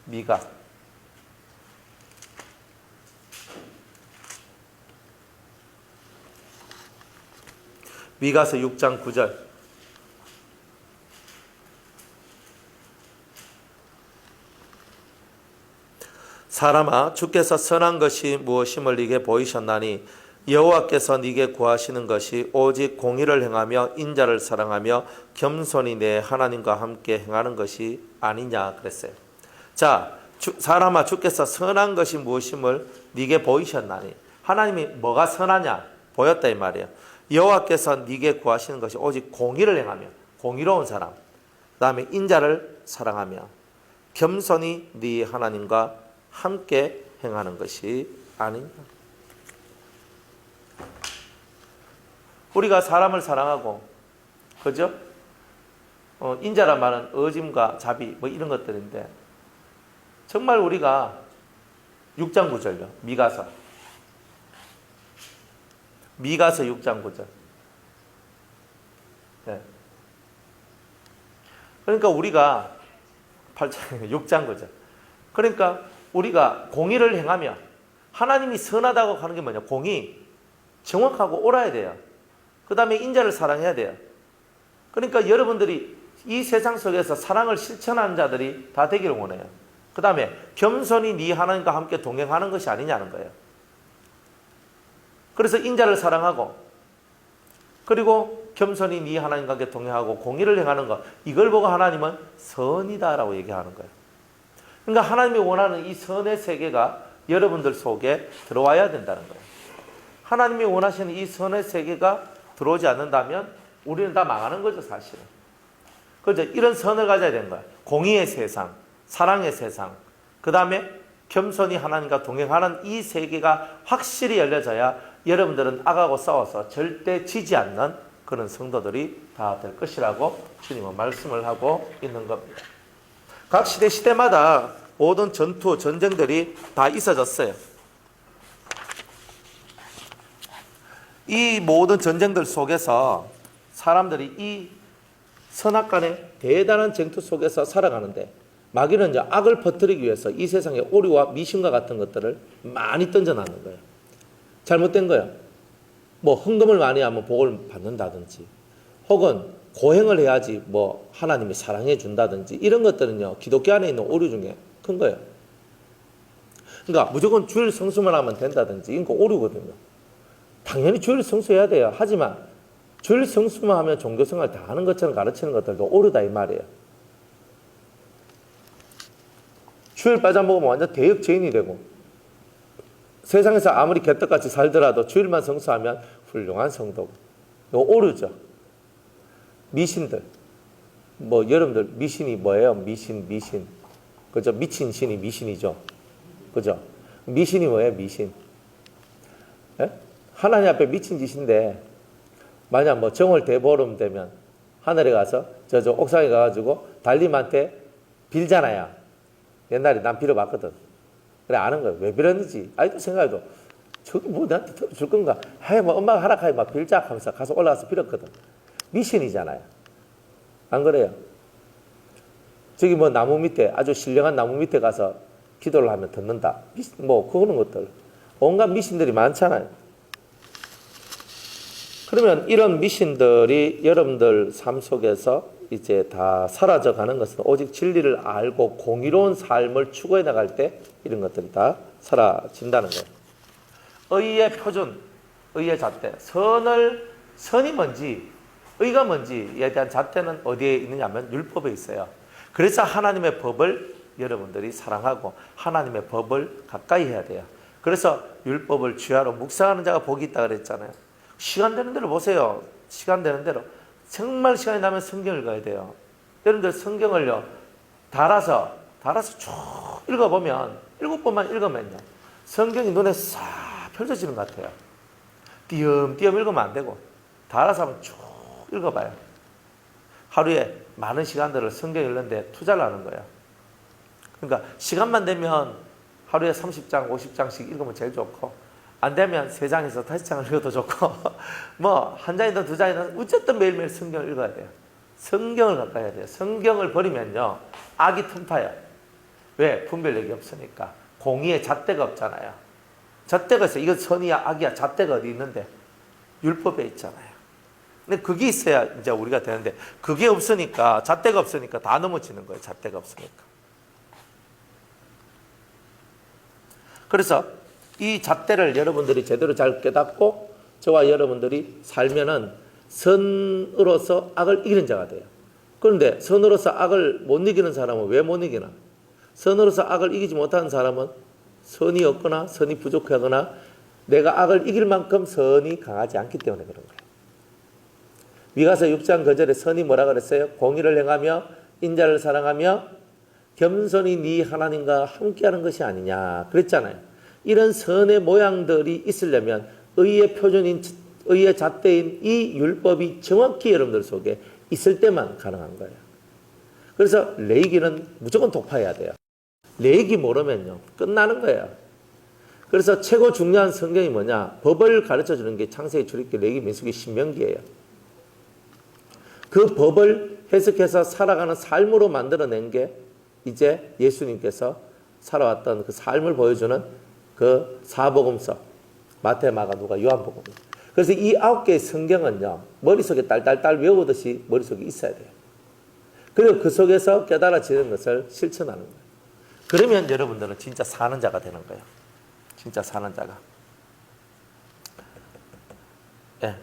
[SPEAKER 1] 미가. 미가서 6장 9절. 사람아, 주께서 선한 것이 무엇임을 네게 보이셨나니 여호와께서 네게 구하시는 것이 오직 공의를 행하며 인자를 사랑하며 겸손히 내 하나님과 함께 행하는 것이 아니냐 그랬어요. 자, 사람아, 주께서 선한 것이 무엇임을 네게 보이셨나니, 하나님이 뭐가 선하냐 보였다 이 말이에요. 여호와께서 네게 구하시는 것이 오직 공의를 행하며, 공의로운 사람, 그 다음에 인자를 사랑하며 겸손히 네 하나님과 함께 행하는 것이 아니냐. 우리가 사람을 사랑하고, 그죠? 인자란 말은 어짐과 자비 뭐 이런 것들인데, 정말 우리가 6장 9절요. 미가서 6장 9절. 네. 그러니까 우리가 6장 9절. 그러니까 우리가 공의를 행하며, 하나님이 선하다고 하는 게 뭐냐? 공의, 정확하고 옳아야 돼요. 그 다음에 인자를 사랑해야 돼요. 그러니까 여러분들이 이 세상 속에서 사랑을 실천하는 자들이 다 되기를 원해요. 그 다음에 겸손히 네 하나님과 함께 동행하는 것이 아니냐는 거예요. 그래서 인자를 사랑하고, 그리고 겸손히 네 하나님과 함께 동행하고 공의를 행하는 것, 이걸 보고 하나님은 선이다라고 얘기하는 거예요. 그러니까 하나님이 원하는 이 선의 세계가 여러분들 속에 들어와야 된다는 거예요. 하나님이 원하시는 이 선의 세계가 들어오지 않는다면 우리는 다 망하는 거죠, 사실은. 그죠? 이런 선을 가져야 되는 거예요. 공의의 세상, 사랑의 세상, 그 다음에 겸손히 하나님과 동행하는 이 세계가 확실히 열려져야 여러분들은 악하고 싸워서 절대 지지 않는 그런 성도들이 다 될 것이라고 주님은 말씀을 하고 있는 겁니다. 각 시대마다 모든 전투, 전쟁들이 다 있어졌어요. 이 모든 전쟁들 속에서 사람들이 이 선악간의 대단한 전투 속에서 살아가는데, 마귀는 이제 악을 퍼뜨리기 위해서 이 세상에 오류와 미신과 같은 것들을 많이 던져놨는 거예요. 잘못된 거예요. 뭐 헌금을 많이 하면 복을 받는다든지, 혹은 고행을 해야지 뭐 하나님이 사랑해 준다든지, 이런 것들은요 기독교 안에 있는 오류 중에 큰 거예요. 그러니까 무조건 주일 성수만 하면 된다든지, 이건 오류거든요. 당연히 주일 성수해야 돼요. 하지만 주일 성수만 하면 종교생활 다 하는 것처럼 가르치는 것들도 오류다 이 말이에요. 주일 빠져먹으면 완전 대역죄인이 되고, 세상에서 아무리 개떡같이 살더라도 주일만 성수하면 훌륭한 성도고, 이거 오류죠. 미신들, 뭐 여러분들 미신이 뭐예요? 미신. 그죠? 미친 신이 미신이죠. 그죠? 미신이 뭐예요? 미신. 예? 하나님 앞에 미친 짓인데, 만약 뭐 정월 대보름 되면 하늘에 가서 저 옥상에 가가지고 달님한테 빌잖아요. 옛날에 난 빌어봤거든. 그래 아는 거예요. 왜 빌었는지 아직도 생각해도, 저기 뭐 나한테 줄 건가? 뭐 엄마가 하락하게 막 빌자 하면서 가서 올라가서 빌었거든. 미신이잖아요. 안 그래요? 저기 뭐 나무 밑에, 아주 신령한 나무 밑에 가서 기도를 하면 듣는다. 뭐 그런 것들, 온갖 미신들이 많잖아요. 그러면 이런 미신들이 여러분들 삶 속에서 이제 다 사라져 가는 것은 오직 진리를 알고 공의로운 삶을 추구해 나갈 때 이런 것들이 다 사라진다는 거예요. 의의 표준, 의의 잣대, 선이 뭔지, 의가 뭔지에 대한 잣대는 어디에 있느냐면 율법에 있어요. 그래서 하나님의 법을 여러분들이 사랑하고 하나님의 법을 가까이 해야 돼요. 그래서 율법을 주야로 묵상하는 자가 복이 있다 그랬잖아요. 시간 되는 대로 보세요. 시간 되는 대로. 정말 시간이 나면 성경을 읽어야 돼요. 여러분들 성경을요 달아서 쭉 읽어보면, 7번만 읽으면요 성경이 눈에 싹 펼쳐지는 것 같아요. 띄엄띄엄 읽으면 안 되고 다 알아서 한번 쭉 읽어봐요. 하루에 많은 시간들을 성경 읽는데 투자를 하는 거예요. 그러니까 시간만 되면 하루에 30장, 50장씩 읽으면 제일 좋고, 안 되면 3장에서 5장을 읽어도 좋고, 뭐 한 장이든 2장이든 어쨌든 매일매일 성경을 읽어야 돼요. 성경을 가까이 해야 돼요. 성경을 버리면요 악이 틈타요. 왜? 분별력이 없으니까. 공의의 잣대가 없잖아요. 잣대가 있어요. 이건 선이야 악이야 잣대가 어디 있는데? 율법에 있잖아요. 근데 그게 있어야 이제 우리가 되는데, 그게 없으니까, 잣대가 없으니까 다 넘어지는 거예요. 잣대가 없으니까. 그래서 이 잣대를 여러분들이 제대로 잘 깨닫고 저와 여러분들이 살면은 선으로서 악을 이기는 자가 돼요. 그런데 선으로서 악을 못 이기는 사람은 왜 못 이기나? 선으로서 악을 이기지 못하는 사람은 선이 없거나 선이 부족하거나 내가 악을 이길 만큼 선이 강하지 않기 때문에 그런 거예요. 미가서 6장 그 절에 선이 뭐라 그랬어요? 공의를 행하며 인자를 사랑하며 겸손히 네 하나님과 함께하는 것이 아니냐 그랬잖아요. 이런 선의 모양들이 있으려면 의의 표준인 의의 잣대인 이 율법이 정확히 여러분들 속에 있을 때만 가능한 거예요. 그래서 레위기는 무조건 독파해야 돼요. 레위기 모르면요 끝나는 거예요. 그래서 최고 중요한 성경이 뭐냐? 법을 가르쳐주는 게 창세기, 출애굽기, 레위기, 민수기, 신명기예요. 그 법을 해석해서 살아가는 삶으로 만들어낸 게 이제 예수님께서 살아왔던 그 삶을 보여주는 그 사복음서, 마태, 마가, 누가, 요한복음이에요. 그래서 이 9개의 성경은요 머릿속에 딸딸딸 외우듯이 머릿속에 있어야 돼요. 그리고 그 속에서 깨달아지는 것을 실천하는 거예요. 그러면 여러분들은 진짜 사는 자가 되는 거예요. 진짜 사는 자가. 예.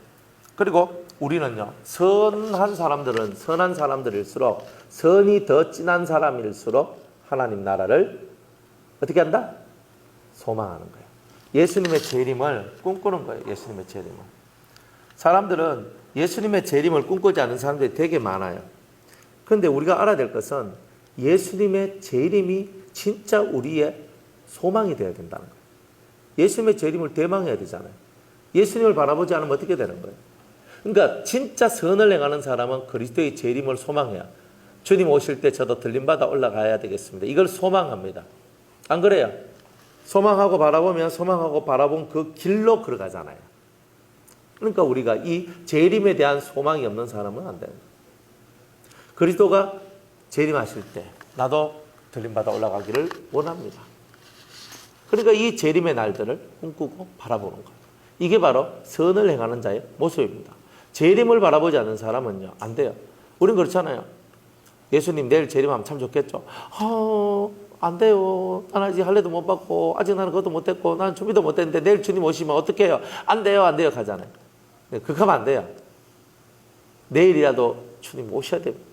[SPEAKER 1] 그리고 우리는요 선한 사람들은 선한 사람들일수록 선이 더 진한 사람일수록 하나님 나라를 어떻게 한다? 소망하는 거예요. 예수님의 재림을 꿈꾸는 거예요. 예수님의 재림을. 사람들은 예수님의 재림을 꿈꾸지 않는 사람들이 되게 많아요. 그런데 우리가 알아야 될 것은 예수님의 재림이 진짜 우리의 소망이 되어야 된다는 거예요. 예수님의 재림을 대망해야 되잖아요. 예수님을 바라보지 않으면 어떻게 되는 거예요? 그러니까 진짜 선을 행하는 사람은 그리스도의 재림을 소망해요. 주님 오실 때 저도 들림받아 올라가야 되겠습니다. 이걸 소망합니다. 안 그래요? 소망하고 바라보면 소망하고 바라본 그 길로 걸어가잖아요. 그러니까 우리가 이 재림에 대한 소망이 없는 사람은 안 돼요. 그리스도가 재림하실 때 나도 들림받아 올라가기를 원합니다. 그러니까 이 재림의 날들을 꿈꾸고 바라보는 거예요. 이게 바로 선을 행하는 자의 모습입니다. 재림을 바라보지 않는 사람은요 안 돼요. 우린 그렇잖아요. 예수님 내일 재림하면 참 좋겠죠. 안 돼요. 난 아직 할례도 못 받고 아직 나는 그것도 못 했고 나는 준비도 못 했는데 내일 주님 오시면 어떻게 해요? 안 돼요. 안 돼요. 가잖아요. 그렇게 하면 안 돼요. 내일이라도 주님 오셔야 됩니다.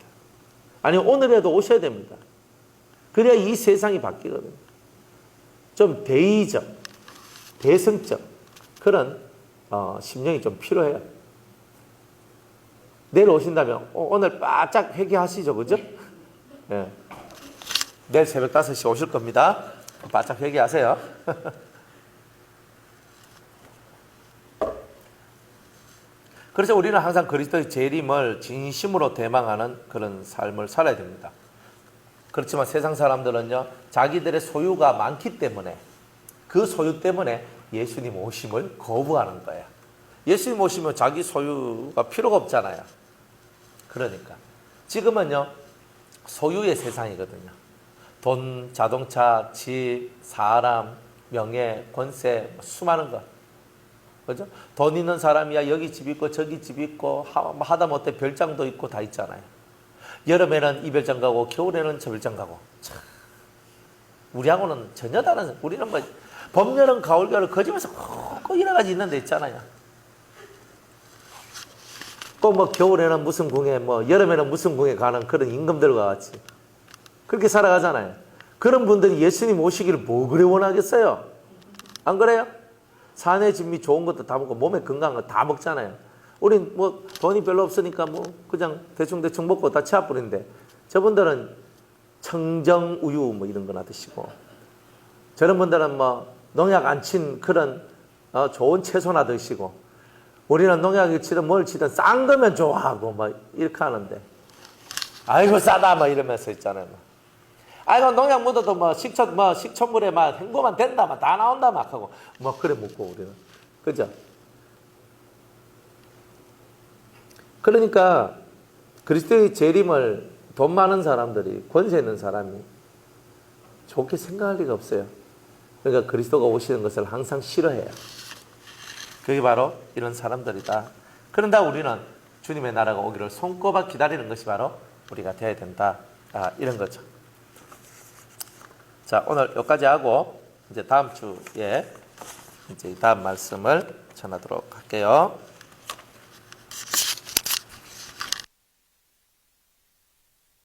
[SPEAKER 1] 아니 오늘이라도 오셔야 됩니다. 그래야 이 세상이 바뀌거든요. 좀 대의적, 대승적 그런 심령이 좀 필요해요. 내일 오신다면 오늘 바짝 회개하시죠. 그죠? 예. 내일 새벽 5시 오실 겁니다. 바짝 회개하세요. 그래서 우리는 항상 그리스도의 재림을 진심으로 대망하는 그런 삶을 살아야 됩니다. 그렇지만 세상 사람들은요 자기들의 소유가 많기 때문에 그 소유 때문에 예수님 오심을 거부하는 거예요. 예수님 오시면 자기 소유가 필요가 없잖아요. 그러니까 지금은요 소유의 세상이거든요. 돈, 자동차, 집, 사람, 명예, 권세, 수많은 것. 그죠? 돈 있는 사람이야 여기 집 있고 저기 집 있고 하다못해 별장도 있고 다 있잖아요. 여름에는 이 별장 가고 겨울에는 저 별장 가고. 참. 우리하고는 전혀 다른, 우리는 뭐 봄, 여름, 가을, 겨울 거지면서 꼭 여러 가지 있는 데 있잖아요. 꼭 뭐 겨울에는 무슨 궁에 뭐 여름에는 무슨 궁에 가는 그런 임금들과 같이 그렇게 살아가잖아요. 그런 분들이 예수님 오시기를 뭐 그래 원하겠어요? 안 그래요? 산의 진미 좋은 것도 다 먹고 몸에 건강한 거 다 먹잖아요. 우린 뭐 돈이 별로 없으니까 뭐 그냥 대충대충 먹고 다 치아뿌린데 저분들은 청정 우유 뭐 이런 거나 드시고 저런 분들은 뭐 농약 안 친 그런 좋은 채소나 드시고, 우리는 농약이 치든 뭘 치든 싼 거면 좋아하고 뭐 이렇게 하는데, 아이고 싸다 뭐 이러면서 있잖아요. 아이고 농약 묻어도 뭐 식초물에 막 헹구면 된다 막 다 나온다 막 하고 뭐 그래 묻고 우리는, 그죠? 그러니까 그리스도의 재림을 돈 많은 사람들이, 권세 있는 사람이 좋게 생각할 리가 없어요. 그러니까 그리스도가 오시는 것을 항상 싫어해요. 그게 바로 이런 사람들이다. 그런다 우리는 주님의 나라가 오기를 손꼽아 기다리는 것이 바로 우리가 되어야 된다. 이런 거죠. 자, 오늘 여기까지 하고 이제 다음 주에 이제 다음 말씀을 전하도록 할게요.